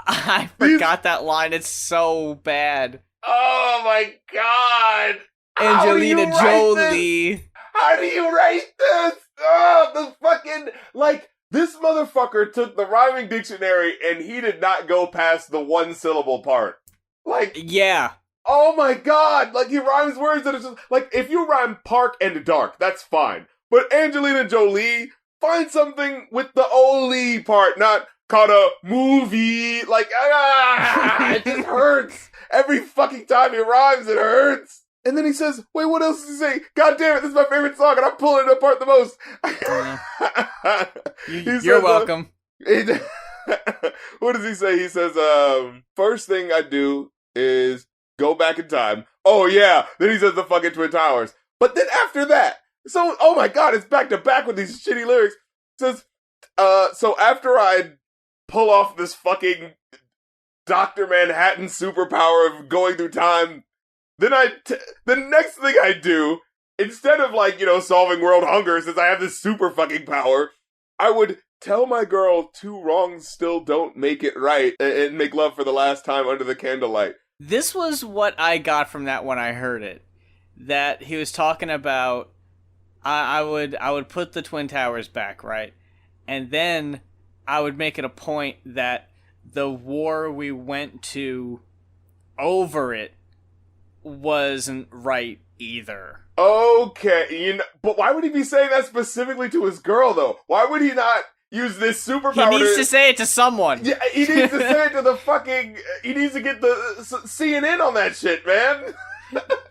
I forgot that line. It's so bad. Oh my god. Angelina Jolie. How do you write this? Oh, the fucking, like, this motherfucker took the rhyming dictionary and he did not go past the 1-syllable part. Like, yeah. Oh my god, like, he rhymes words that are just, like, if you rhyme park and dark, that's fine. But Angelina Jolie, find something with the Oli part, not caught a movie. Like, it just hurts. Every fucking time he rhymes, it hurts. And then he says, wait, what else does he say? God damn it, this is my favorite song, and I'm pulling it apart the most. You're welcome. What does he say? He says, first thing I do is go back in time. Oh, yeah. Then he says the fucking Twin Towers. But then after that, so, oh my god, it's back to back with these shitty lyrics. It says, so after I pull off this fucking Dr. Manhattan superpower of going through time, then the next thing I do instead of like, solving world hunger, since I have this super fucking power, I would tell my girl 2 wrongs still don't make it right and make love for the last time under the candlelight. This was what I got from that when I heard it. That he was talking about, I would put the Twin Towers back, right? And then I would make it a point that the war we went to over it wasn't right either. Okay, but why would he be saying that specifically to his girl, though? Why would he not use this superpower? He needs to say it to someone. Yeah, he needs to say it to the fucking... He needs to get the CNN on that shit, man.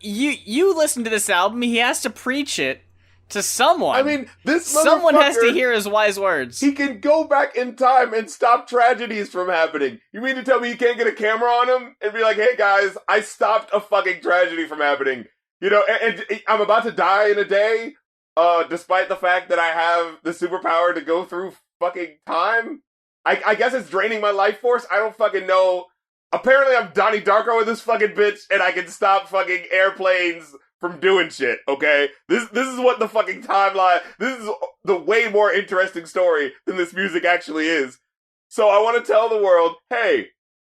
You listen to this album, he has to preach it to someone. I mean, someone has to hear his wise words. He can go back in time and stop tragedies from happening. You mean to tell me you can't get a camera on him and be like, hey guys, I stopped a fucking tragedy from happening. And I'm about to die in a day, despite the fact that I have the superpower to go through fucking time? I guess it's draining my life force. I don't fucking know. Apparently I'm Donnie Darko with this fucking bitch, and I can stop fucking airplanes from doing shit, okay? This is what the fucking timeline... This is the way more interesting story than this music actually is. So I want to tell the world, hey,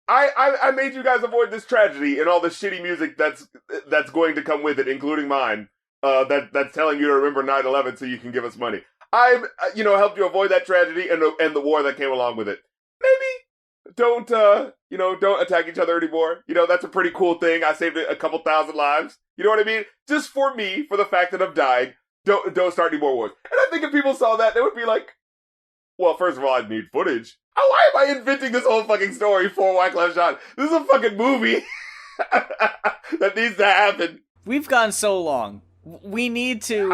I made you guys avoid this tragedy and all the shitty music that's going to come with it, including mine, that's telling you to remember 9/11 so you can give us money. I've, helped you avoid that tragedy and the war that came along with it. Maybe don't attack each other anymore. That's a pretty cool thing. I saved a couple thousand lives. You know what I mean? Just for me, for the fact that I'm dying, don't start any more wars. And I think if people saw that, they would be like, well, first of all, I'd need footage. Why am I inventing this whole fucking story for Wyclef Jean? This is a fucking movie that needs to happen. We've gone so long. We need to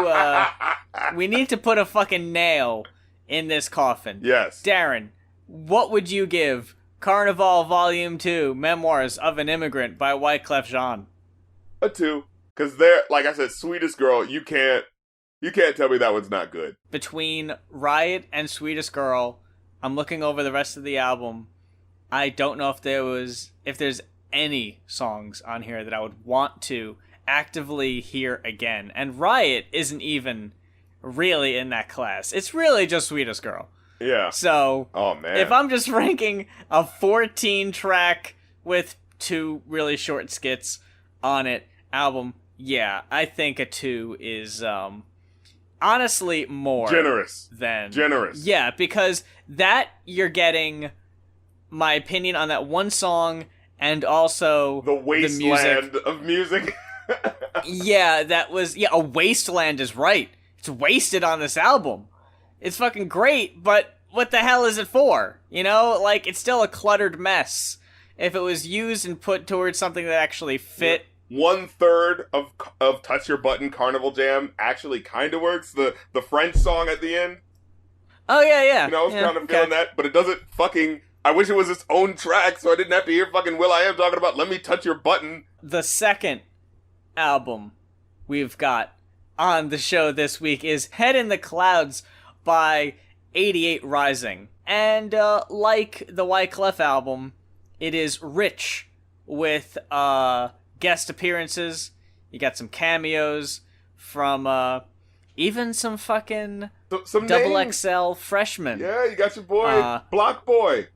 put a fucking nail in this coffin. Yes. Darren, what would you give Carnival Volume 2, Memoirs of an Immigrant by Wyclef Jean? A 2. Because they're, like I said, Sweetest Girl, you can't tell me that one's not good. Between Riot and Sweetest Girl, I'm looking over the rest of the album. I don't know if there's any songs on here that I would want to actively hear again. And Riot isn't even really in that class. It's really just Sweetest Girl. Yeah. So, oh man, if I'm just ranking a 14 track with 2 really short skits on it album, yeah, I think a 2 is honestly more generous. Yeah, because that you're getting my opinion on that one song and also the wasteland of music. Yeah, a wasteland is right. It's wasted on this album. It's fucking great, but what the hell is it for? It's still a cluttered mess. If it was used and put towards something that actually fit. 1/3 of Touch Your Button Carnival Jam actually kind of works. The French song at the end. Oh, yeah. I was kind of feeling that, but it doesn't fucking... I wish it was its own track so I didn't have to hear fucking Will.i.am talking about let me touch your button. The second album we've got on the show this week is Head in the Clouds by 88rising. And like the Wyclef album, it is rich with guest appearances. You got some cameos from even some fucking some double names. XL freshmen. Yeah, you got your boy, Block Boy.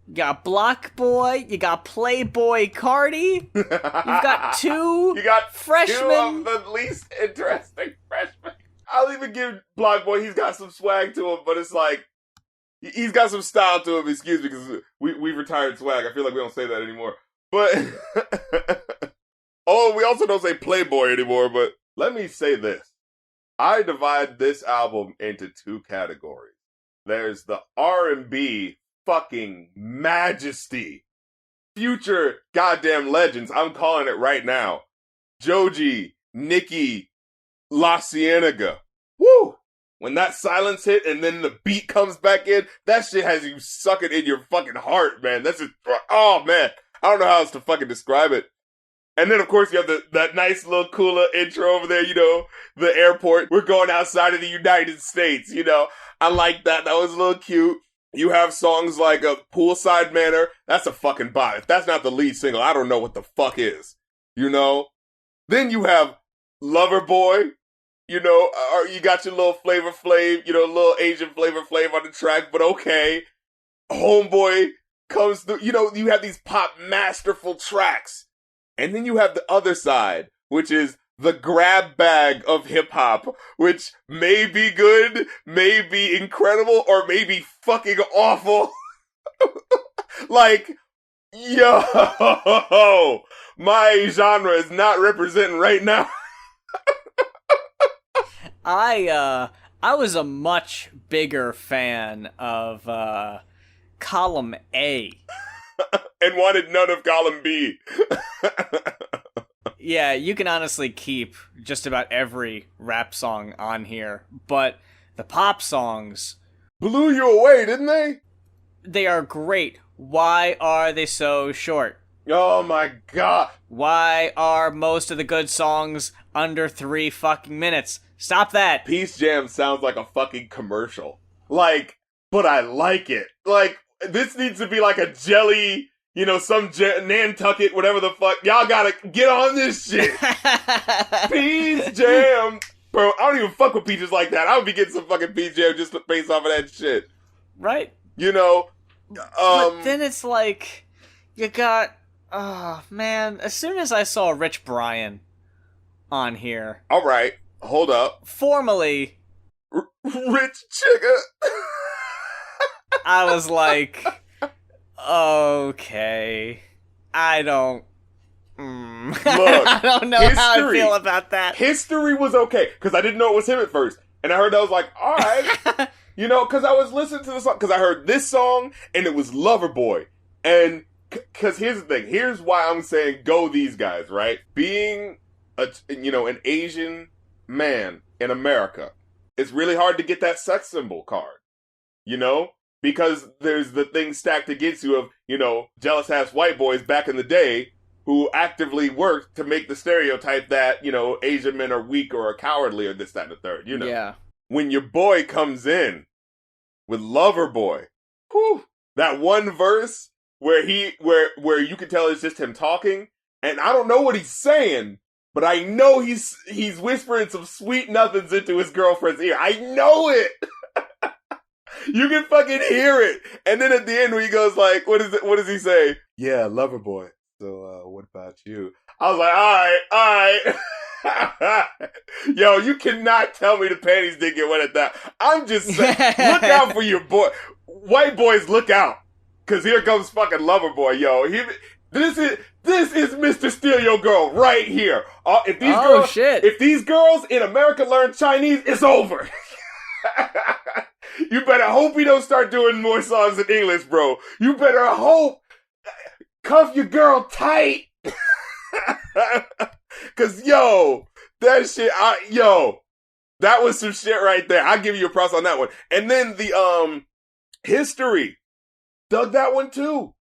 You got Block Boy, you got Playboy Cardi, you've got 2 you got freshmen. 2 of the least interesting freshmen. I'll even give Block Boy, he's got some swag to him, but it's like, he's got some style to him, excuse me, because we've retired swag. I feel like we don't say that anymore. But, we also don't say Playboy anymore, but let me say this. I divide this album into 2 categories. There's the R&B fucking majesty. Future goddamn legends. I'm calling it right now. Joji, Nicki, La Cienega. Woo! When that silence hit and then the beat comes back in, that shit has you sucking in your fucking heart, man. That's just, oh man. I don't know how else to fucking describe it. And then, of course, you have that nice little cooler intro over there, the airport. We're going outside of the United States, I like that. That was a little cute. You have songs like a Poolside Manor. That's a fucking bop. If that's not the lead single, I don't know what the fuck is. Then you have Lover Boy, you know, or you got your little Flavor Flav, you know, little Asian Flavor Flav on the track, but okay. Homeboy comes through, you know, you have these pop masterful tracks. And then you have the other side, which is the grab bag of hip hop, which may be good, may be incredible, or may be fucking awful. Like, yo, my genre is not representing right now. I was a much bigger fan of column A. And wanted none of column B. Yeah, you can honestly keep just about every rap song on here, but the pop songs blew you away, didn't they? They are great. Why are they so short? Oh my god. Why are most of the good songs under 3 fucking minutes? Stop that. Peace Jam sounds like a fucking commercial. Like, but I like it. Like, this needs to be like a jelly, you know, some Nantucket, whatever the fuck. Y'all gotta get on this shit. Peace Jam. Bro, I don't even fuck with peaches like that. I would be getting some fucking Peace Jam just based off of that shit. Right. You know? But then it's like, you got, oh man, as soon as I saw Rich Brian on here. Alright, hold up. Formally. Rich Chigga. I was like, okay, I don't. Look, I don't know how I feel about that. History was okay, because I didn't know it was him at first. And I heard that, I was like, alright. You know, because I was listening to the song, because I heard this song, and it was Lover Boy. And, because here's the thing, here's why I'm saying go these guys, right? Being, an Asian man in America, it's really hard to get that sex symbol card. You know? Because there's the thing stacked against you of, you know, jealous-ass white boys back in the day who actively worked to make the stereotype that, you know, Asian men are weak or are cowardly or this, that, and the third, you know? Yeah. When your boy comes in with Lover Boy, whew, that one verse where where you can tell it's just him talking, and I don't know what he's saying, but I know he's whispering some sweet nothings into his girlfriend's ear. I know it! You can fucking hear it. And then at the end when he goes like, what does he say? Yeah, Lover Boy. So, what about you? I was like, alright. Yo, you cannot tell me the panties didn't get wet at that. I'm just saying, look out for your boy. White boys, look out. Cause here comes fucking Lover Boy, yo. This is Mr. Steal Your Girl right here. If these girls in America learn Chinese, it's over. You better hope he don't start doing more songs in English, bro. You better hope. Cuff your girl tight. Cause yo, that shit, that was some shit right there. I'll give you a props on that one. And then the History, dug that one too.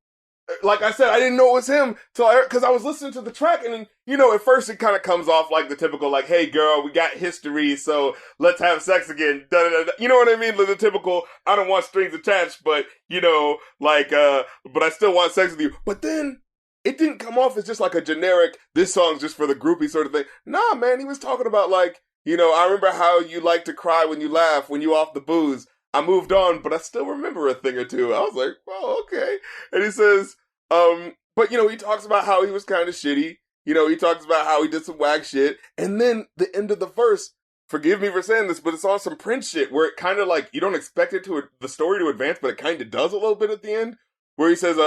Like I said, I didn't know it was him because I was listening to the track, and you know, at first it kind of comes off like the typical, like, "Hey, girl, we got history, so let's have sex again." Da, da, da, da. You know what I mean? The typical, I don't want strings attached, but you know, like, but I still want sex with you. But then it didn't come off as just like a generic, this song's just for the groupie sort of thing. Nah, man, he was talking about like, you know, I remember how you like to cry when you laugh, when you off the booze. I moved on, but I still remember a thing or two. I was like, oh, okay. And he says, but you know, he talks about how he was kind of shitty. You know, he talks about how he did some whack shit. And then the end of the verse, forgive me for saying this, but it's on some Prince shit where it kind of like, you don't expect it the story to advance, but it kind of does a little bit at the end. Where he says,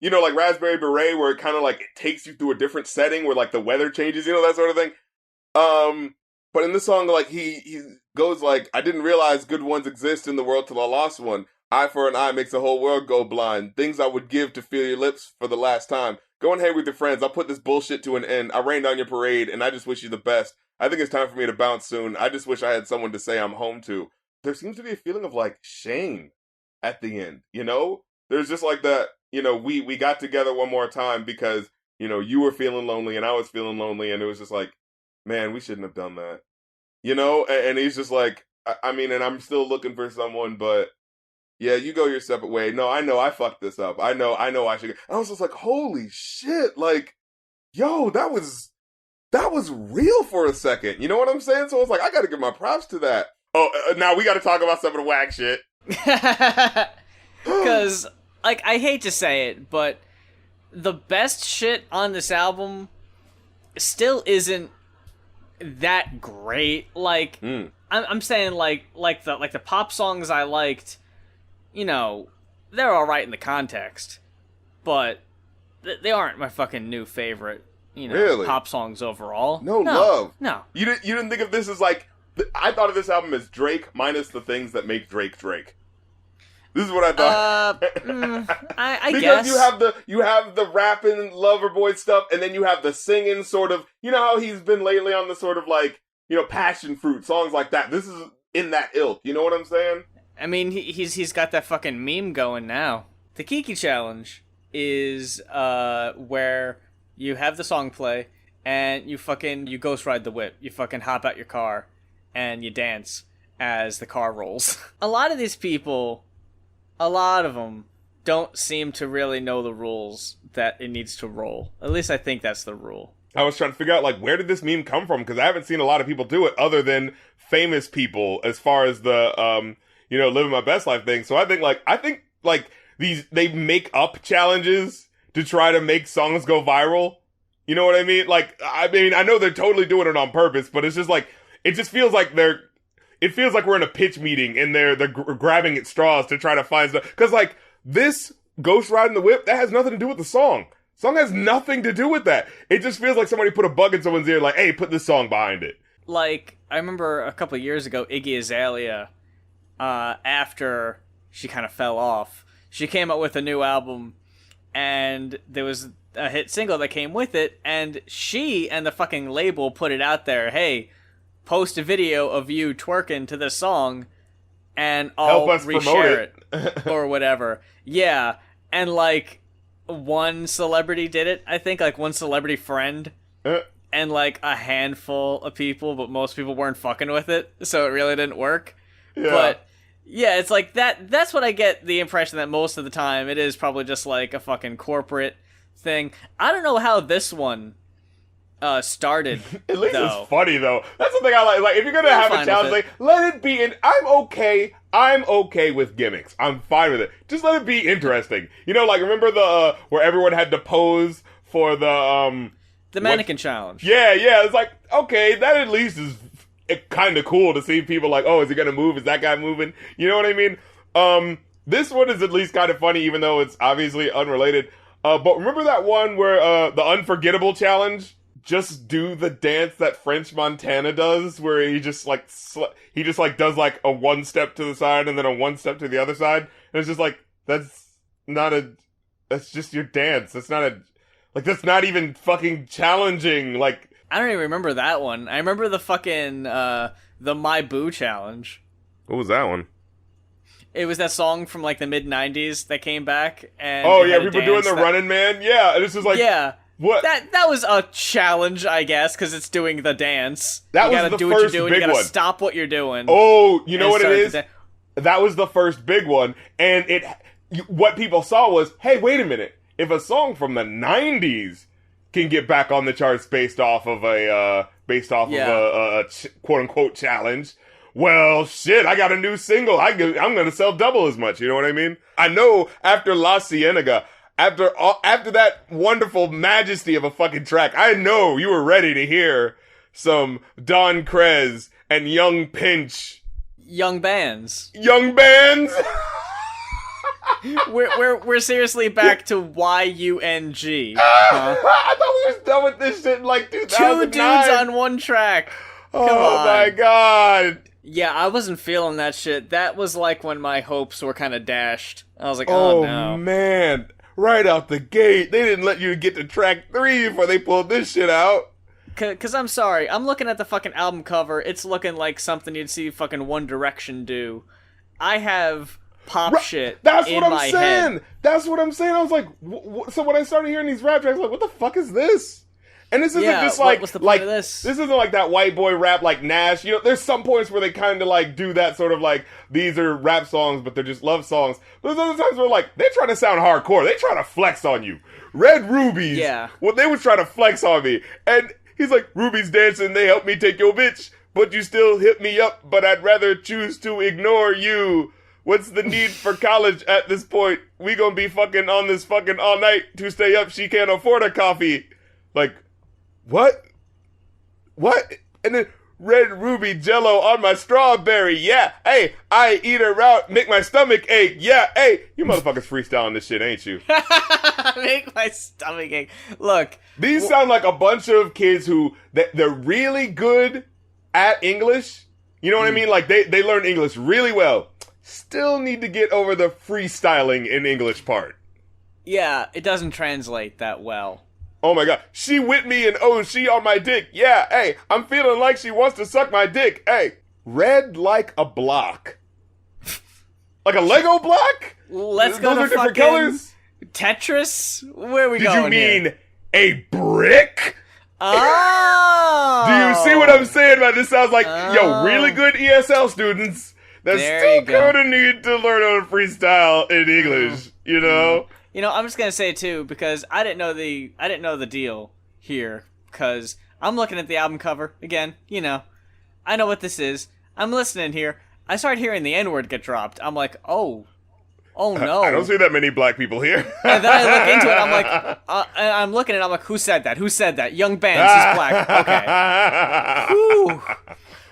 you know, like Raspberry Beret, where it kind of like, it takes you through a different setting where like the weather changes, you know, that sort of thing. But in this song, like, he goes like, I didn't realize good ones exist in the world till I lost one. Eye for an eye makes the whole world go blind. Things I would give to feel your lips for the last time. Go and hang with your friends. I'll put this bullshit to an end. I rained on your parade, and I just wish you the best. I think it's time for me to bounce soon. I just wish I had someone to say I'm home to. There seems to be a feeling of, like, shame at the end, you know? There's just like that, you know, we got together one more time because, you know, you were feeling lonely and I was feeling lonely, and it was just like, man, we shouldn't have done that. You know? And he's just like, I mean, and I'm still looking for someone, but yeah, you go your separate way. No, I know I fucked this up. I know I should. I was just like, holy shit. Like, yo, that was that was real for a second. You know what I'm saying? So I was like, I gotta give my props to that. Oh, now we gotta talk about some of the whack shit. Because, like, I hate to say it, but the best shit on this album still isn't that great. Like, I'm saying, like the pop songs I liked, you know, they're alright in the context, but they aren't my fucking new favorite, you know, really? Pop songs overall. No love. No. You didn't think of this as like, I thought of this album as Drake minus the things that make Drake Drake. This is what I thought. I because guess. you have the rapping lover boy stuff, and then you have the singing sort of, you know how he's been lately on the sort of like, you know, passion fruit songs like that. This is in that ilk. You know what I'm saying? I mean, he's got that fucking meme going now. The Kiki Challenge is where you have the song play and you ghost ride the whip. You fucking hop out your car and you dance as the car rolls. A lot of these people, a lot of them don't seem to really know the rules that it needs to roll. At least I think that's the rule. I was trying to figure out, like, where did this meme come from? Because I haven't seen a lot of people do it other than famous people as far as the, you know, living my best life thing. So I think they make up challenges to try to make songs go viral. You know what I mean? Like, I mean, I know they're totally doing it on purpose, but it's just like, it just feels like it feels like we're in a pitch meeting and they're grabbing at straws to try to find stuff. Cause like, this Ghost Riding the Whip, that has nothing to do with the song. Song has nothing to do with that. It just feels like somebody put a bug in someone's ear, like, hey, put this song behind it. Like, I remember a couple of years ago, Iggy Azalea, after she kind of fell off, she came out with a new album, and there was a hit single that came with it, and she and the fucking label put it out there, hey, post a video of you twerking to this song, and I'll reshare it, or whatever. Yeah, and like, one celebrity did it, I think, like one celebrity friend, and like a handful of people, but most people weren't fucking with it, so it really didn't work. Yeah. But yeah, it's like that's what I get the impression that most of the time it is probably just like a fucking corporate thing. I don't know how this one started. At least it's funny though. That's the thing I like. Like, if you're gonna have a challenge, like, let it be. I'm okay with gimmicks. I'm fine with it. Just let it be interesting. You know, like, remember the where everyone had to pose for the mannequin challenge. Yeah. It's like, okay, that at least is kind of cool to see people like, oh, is he gonna move? Is that guy moving? You know what I mean? This one is at least kind of funny, even though it's obviously unrelated. But remember that one where the Unforgettable challenge? Just do the dance that French Montana does, where he just like does like a one step to the side and then a one step to the other side, and it's just like, that's just your dance. That's not even fucking challenging. Like, I don't even remember that one. I remember the fucking the My Boo challenge. What was that one? It was that song from like the mid-90s that came back, and people doing the Running Man. Yeah, and this is like, yeah. What? That was a challenge, I guess, because it's doing the dance. That you was gotta the do first what you're doing. big You gotta one. stop what you're doing. Oh, you know what it is? That was the first big one, and what people saw was, hey, wait a minute. If a song from the 90s can get back on the charts based off of a quote unquote challenge, well, shit, I got a new single. I'm gonna sell double as much. You know what I mean? I know after La Cienega. After that wonderful majesty of a fucking track, I know you were ready to hear some Don Crez and Young Pinch. Young bands. We're seriously back to YUNG. I thought we were done with this shit in like 2009. Two dudes on one track. Come on. My god. Yeah, I wasn't feeling that shit. That was like when my hopes were kind of dashed. I was like, oh no. Oh man. Right out the gate. They didn't let you get to track 3 before they pulled this shit out. Cause I'm sorry, I'm looking at the fucking album cover, it's looking like something you'd see fucking One Direction do. I have pop shit That's in what I'm my saying. head. That's what I'm saying. I was like, so when I started hearing these rap tracks, I was like, what the fuck is this? And this isn't just like, what's the point of this? This isn't like that white boy rap like Nash. You know, there's some points where they kind of like do that sort of like, these are rap songs, but they're just love songs. But there's other times where like, they're trying to sound hardcore. They trying to flex on you. Red Rubies. Yeah. Well, they was trying to flex on me. And He's like, Ruby's dancing, they help me take your bitch, but you still hit me up, but I'd rather choose to ignore you. What's the need for college at this point? We gonna be fucking on this fucking all night to stay up. She can't afford a coffee. Like, what? What? And then red ruby jello on my strawberry. Yeah, hey, I eat her out, make my stomach ache. Yeah, hey, you motherfuckers freestyling this shit, ain't you? Make my stomach ache. Look, these sound like a bunch of kids who they're really good at English. You know what I mean? Like they learn English really well. Still need to get over the freestyling in English part. Yeah, it doesn't translate that well. Oh my god. She with me and oh, she on my dick. Yeah, hey, I'm feeling like she wants to suck my dick. Hey, red like a block. Like a Lego block? Let's go Those to are different fucking colors? Tetris? Where are we Did going you mean here? a brick? Oh! Do you see what I'm saying, man? This sounds like, yo, really good ESL students that There you still go. kind of need to learn how to freestyle in English, you know? You know, I'm just gonna say too, because I didn't know the deal here, because I'm looking at the album cover again. You know, I know what this is. I'm listening here. I started hearing the N-word get dropped. I'm like, oh no. I don't see that many black people here. And then I look into it. I'm like, and I'm looking at it. I'm like, who said that? Who said that? Young Bands. He's black. Okay. Whew.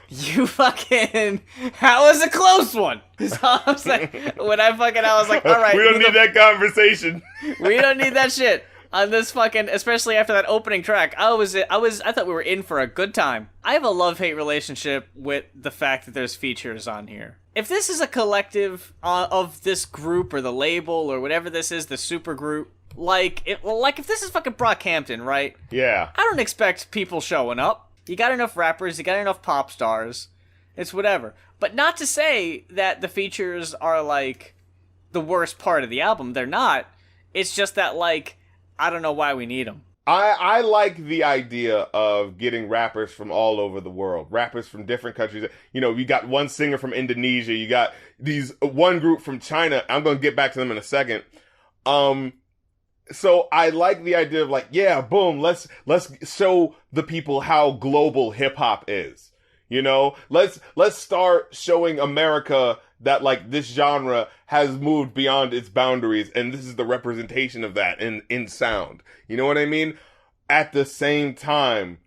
You fucking... That was a close one. So I was like, I was like, all right. We don't need that conversation. We don't need that shit on this fucking... Especially after that opening track. I thought we were in for a good time. I have a love-hate relationship with the fact that there's features on here. If this is a collective of this group or the label or whatever this is, the super group, like if this is fucking Brockhampton, right? Yeah. I don't expect people showing up. You got enough rappers, you got enough pop stars. It's whatever. But not to say that the features are, like, the worst part of the album. They're not. It's just that, like, I don't know why we need them. I like the idea of getting rappers from all over the world. Rappers from different countries. You know, you got one singer from Indonesia. You got one group from China. I'm going to get back to them in a second. So I like the idea of like, yeah, boom, let's show the people how global hip hop is. You know, let's start showing America that like this genre has moved beyond its boundaries, and this is the representation of that in sound. You know what I mean? At the same time,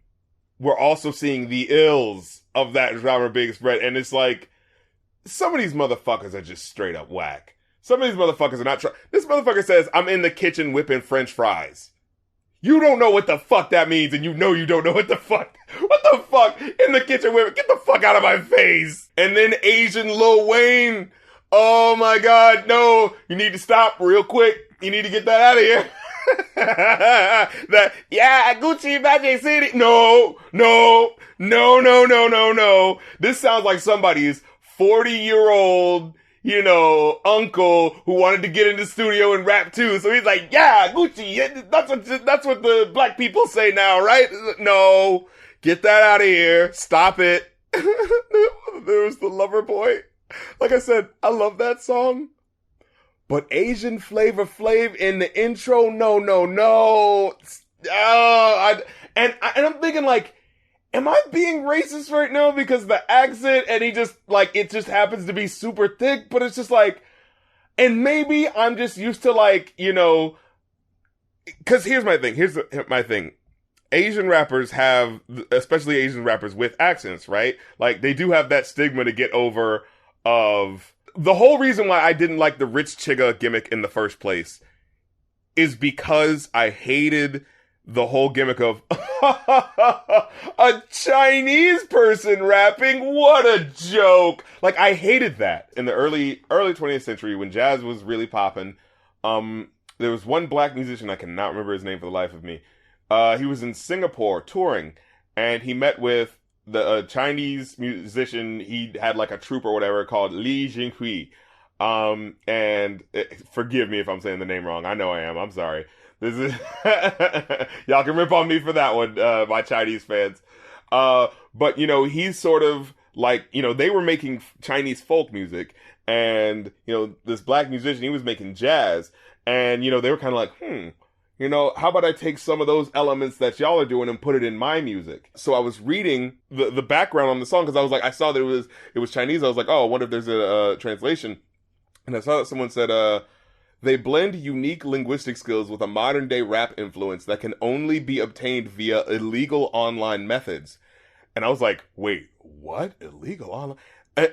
we're also seeing the ills of that genre being spread, and it's like some of these motherfuckers are just straight up whack. Some of these motherfuckers are not trying. This motherfucker says, I'm in the kitchen whipping French fries. You don't know what the fuck that means, and you know you don't know what the fuck. What the fuck? In the kitchen whipping. Get the fuck out of my face. And then Asian Lil Wayne. Oh my god, no. You need to stop real quick. You need to get that out of here. Gucci Magic City. No. This sounds like somebody's 40-year-old, you know, uncle who wanted to get in the studio and rap too. So he's like, yeah, Gucci, that's what the black people say now, right? No, get that out of here. Stop it. There's the Lover Boy. Like I said, I love that song. But Asian Flavor Flav in the intro, no. And I'm thinking like, am I being racist right now because the accent and he just, like, it just happens to be super thick, but it's just like, and maybe I'm just used to like, you know, cause here's my thing. Asian rappers have, especially Asian rappers with accents, right? Like, they do have that stigma to get over of, the whole reason why I didn't like the Rich Chigga gimmick in the first place is because I hated the whole gimmick of a Chinese person rapping. What a joke. Like, I hated that in the early 20th century when jazz was really popping. There was one black musician, I cannot remember his name for the life of me. He was in Singapore touring, and he met with the Chinese musician. He had like a troupe or whatever called Li Jinghui. And forgive me if I'm saying the name wrong. I know I am. I'm sorry. This is y'all can rip on me for that one, my Chinese fans. But you know, he's sort of like, you know, they were making Chinese folk music, and you know, this black musician, he was making jazz, and you know, they were kind of like, how about I take some of those elements that y'all are doing and put it in my music? So I was reading the background on the song because I was like, I saw that it was Chinese. I was like, oh, I wonder if there's a translation. And I saw that someone said, they blend unique linguistic skills with a modern day rap influence that can only be obtained via illegal online methods. And I was like, wait, what? Illegal online?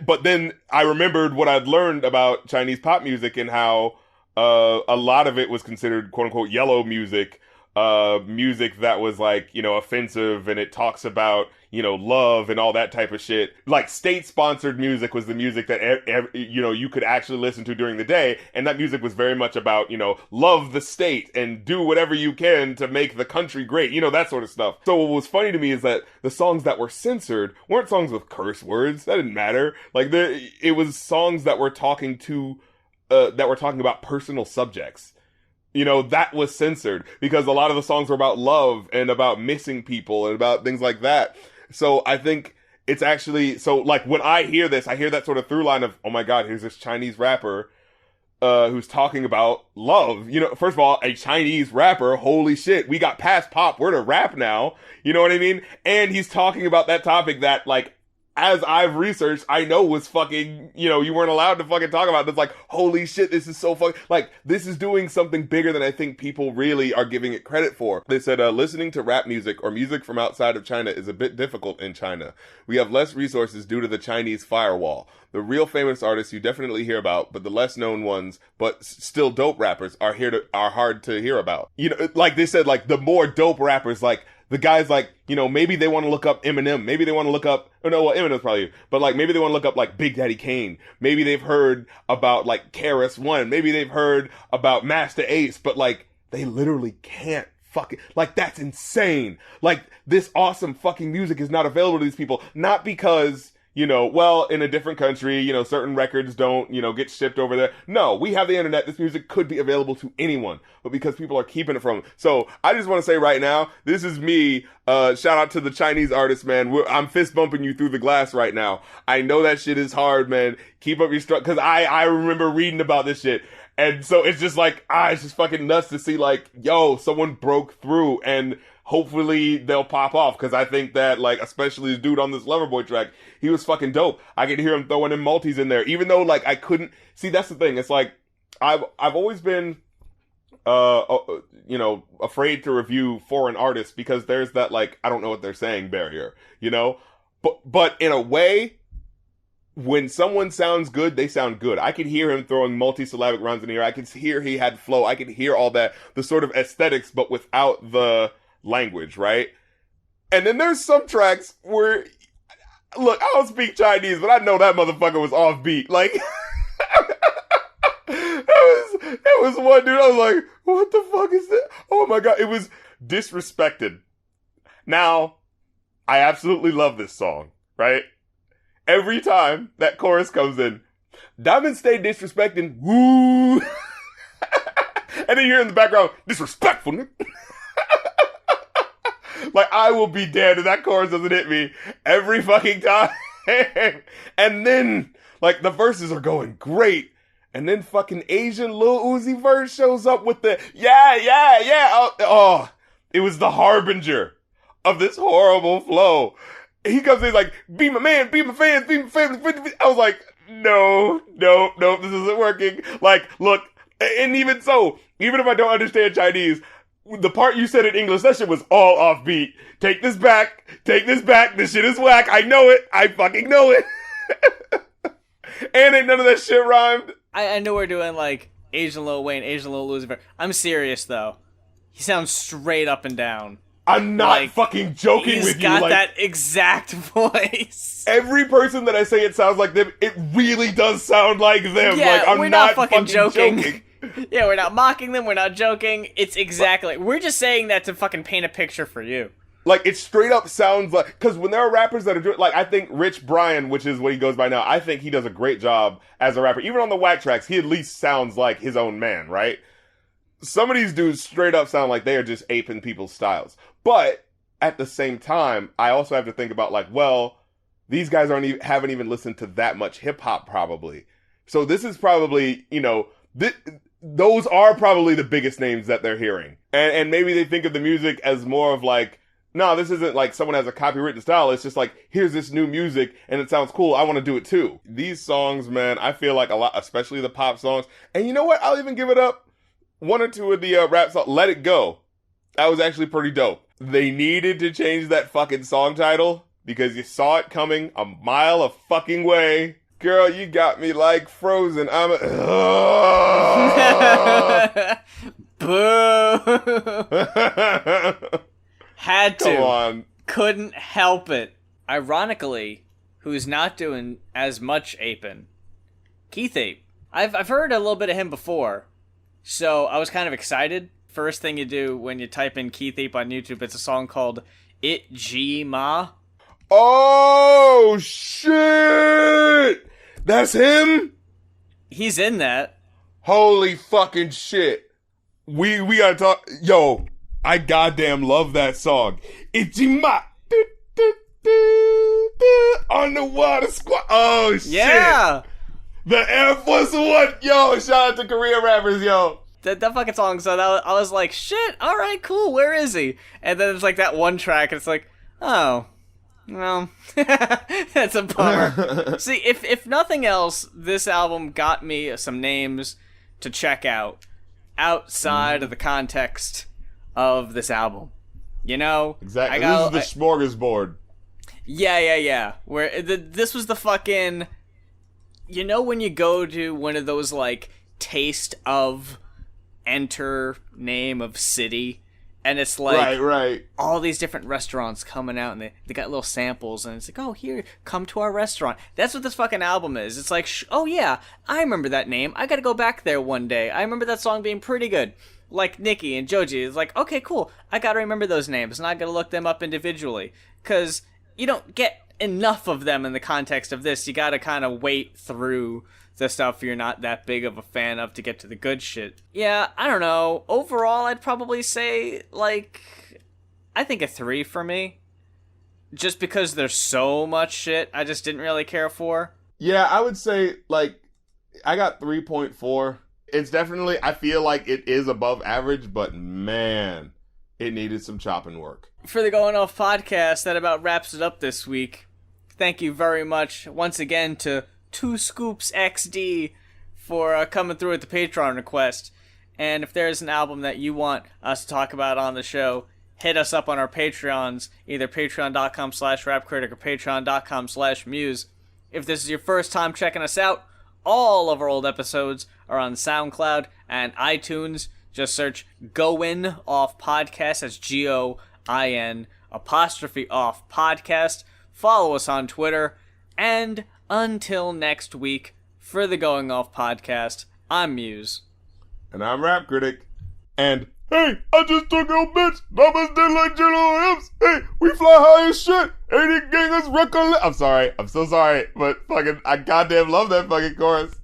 But then I remembered what I'd learned about Chinese pop music and how a lot of it was considered quote unquote yellow music, music that was like, offensive, and it talks about, love and all that type of shit. Like state sponsored music was the music that, you could actually listen to during the day. And that music was very much about, love the state and do whatever you can to make the country great, that sort of stuff. So what was funny to me is that the songs that were censored weren't songs with curse words. That didn't matter. Like it was songs that were talking about personal subjects. That was censored because a lot of the songs were about love and about missing people and about things like that. So I think it's actually, so like when I hear this, I hear that sort of through line of, oh my God, here's this Chinese rapper, who's talking about love. First of all, a Chinese rapper, holy shit, we got past pop, we're to rap now. You know what I mean? And he's talking about that topic that, like, as I've researched, I know was fucking, you weren't allowed to fucking talk about it. It's like, holy shit, this is so fucking, like, this is doing something bigger than I think people really are giving it credit for. They said, listening to rap music or music from outside of China is a bit difficult in China. We have less resources due to the Chinese firewall. The real famous artists you definitely hear about, but the less known ones, but still dope rappers are hard to hear about. Like they said, like, the more dope rappers, like, the guys, like, maybe they want to look up Eminem. Maybe they want to look up, Eminem's probably, but like, maybe they want to look up like Big Daddy Kane. Maybe they've heard about like KRS-One. Maybe they've heard about Master Ace, but like, they literally can't fucking, like, that's insane. Like, this awesome fucking music is not available to these people. Not because, well, in a different country, certain records don't, get shipped over there. No, we have the internet. This music could be available to anyone, but because people are keeping it from them. So I just want to say right now, this is me. Shout out to the Chinese artists, man. I'm fist bumping you through the glass right now. I know that shit is hard, man. Keep up your struggle. Cause I remember reading about this shit. And so it's just like, it's just fucking nuts to see like, yo, someone broke through, and hopefully they'll pop off. Cause I think that, like, especially the dude on this Loverboy track, he was fucking dope. I could hear him throwing in multis in there, even though, like, I couldn't see. That's the thing. It's like, I've always been, afraid to review foreign artists because there's that, like, I don't know what they're saying barrier, but in a way, when someone sounds good, they sound good. I could hear him throwing multisyllabic rhymes in here. I could hear he had flow. I could hear all that, the sort of aesthetics, but without the language, right? And then there's some tracks where, look, I don't speak Chinese, but I know that motherfucker was off beat. Like, it was one dude, I was like, what the fuck is that? Oh my God, it was Disrespected. Now, I absolutely love this song, right? Every time that chorus comes in, Diamond stay disrespecting, woo! And then you hear in the background, disrespectful, nigga. Like, I will be damned if that chorus doesn't hit me every fucking time. And then, like, the verses are going great. And then fucking Asian Lil Uzi verse shows up with the, yeah. Oh, it was the harbinger of this horrible flow. He comes in like, be my man, be my fans, be my family. I was like, no, this isn't working. Like, look, and even so, even if I don't understand Chinese, the part you said in English, that shit was all offbeat. Take this back, this shit is whack. I know it, I fucking know it. And ain't none of that shit rhymed. I know we're doing like Asian Lil Wayne, Asian Lil Uzi. I'm serious though. He sounds straight up and down. I'm not like, fucking joking with you. He's got that exact voice. Every person that I say it sounds like them, it really does sound like them. Yeah, like, I'm we're not fucking joking. Yeah, we're not mocking them. We're not joking. It's exactly. We're just saying that to fucking paint a picture for you. Like, it straight up sounds like, because when there are rappers that are doing, like, I think Rich Brian, which is what he goes by now, I think he does a great job as a rapper. Even on the whack tracks, he at least sounds like his own man, right? Some of these dudes straight up sound like they are just aping people's styles. But at the same time, I also have to think about, like, well, these guys haven't even listened to that much hip hop probably. So this is probably, those are probably the biggest names that they're hearing. And maybe they think of the music as more of like, no, this isn't like someone has a copywritten style. It's just like, here's this new music and it sounds cool. I want to do it too. These songs, man, I feel like a lot, especially the pop songs. And you know what? I'll even give it up. One or two of the rap songs, Let It Go. That was actually pretty dope. They needed to change that fucking song title because you saw it coming a mile of fucking way. Girl, you got me like frozen. I'm Boo. Had to. Come on. Couldn't help it. Ironically, who's not doing as much aping? Keith Ape. I've heard a little bit of him before, so I was kind of excited. First thing you do when you type in Keith Ape on YouTube, it's a song called It G Ma. Oh, shit! That's him? He's in that. Holy fucking shit. We gotta talk. Yo, I goddamn love that song. Ichima. Underwater squad. Oh, shit. Yeah. The Air Force One. Yo, shout out to Korean rappers, yo. That fucking song, so I was like, shit, alright, cool, where is he? And then it's like that one track, and it's like, oh, well, that's a bummer. See, if nothing else, this album got me some names to check out outside of the context of this album. You know? Exactly. This is the smorgasbord. Yeah. Where this was the fucking, you know when you go to one of those, like, taste of enter name of city, and it's like right all these different restaurants coming out, and they got little samples, and it's like, oh, here, come to our restaurant. That's what this fucking album is. It's like, oh yeah, I remember that name, I gotta go back there one day, I remember that song being pretty good. Like Nicki and Joji, it's like, okay, cool, I gotta remember those names, and I gotta look them up individually, because you don't get enough of them in the context of this. You gotta kind of wait through the stuff you're not that big of a fan of to get to the good shit. Yeah, I don't know. Overall, I'd probably say, like, I think a 3 for me. Just because there's so much shit I just didn't really care for. Yeah, I would say, like, I got 3.4. It's definitely, I feel like it is above average, but man, it needed some chopping work. For the Going Off podcast, that about wraps it up this week. Thank you very much once again to 2 Scoops XD for coming through with the Patreon request. And if there's an album that you want us to talk about on the show, hit us up on our Patreons, either patreon.com/rapcritic or patreon.com/muse. If this is your first time checking us out, all of our old episodes are on SoundCloud and iTunes. Just search Goin' Off Podcast, that's GOIN' off podcast. Follow us on Twitter, and until next week, for the Going Off podcast, I'm Muse. And I'm Rap Critic. And, hey, I just took your bitch. Namaste like Jello Hips. Hey, we fly high as shit. 80 gangers recollect. I'm sorry. I'm so sorry. But fucking, I goddamn love that fucking chorus.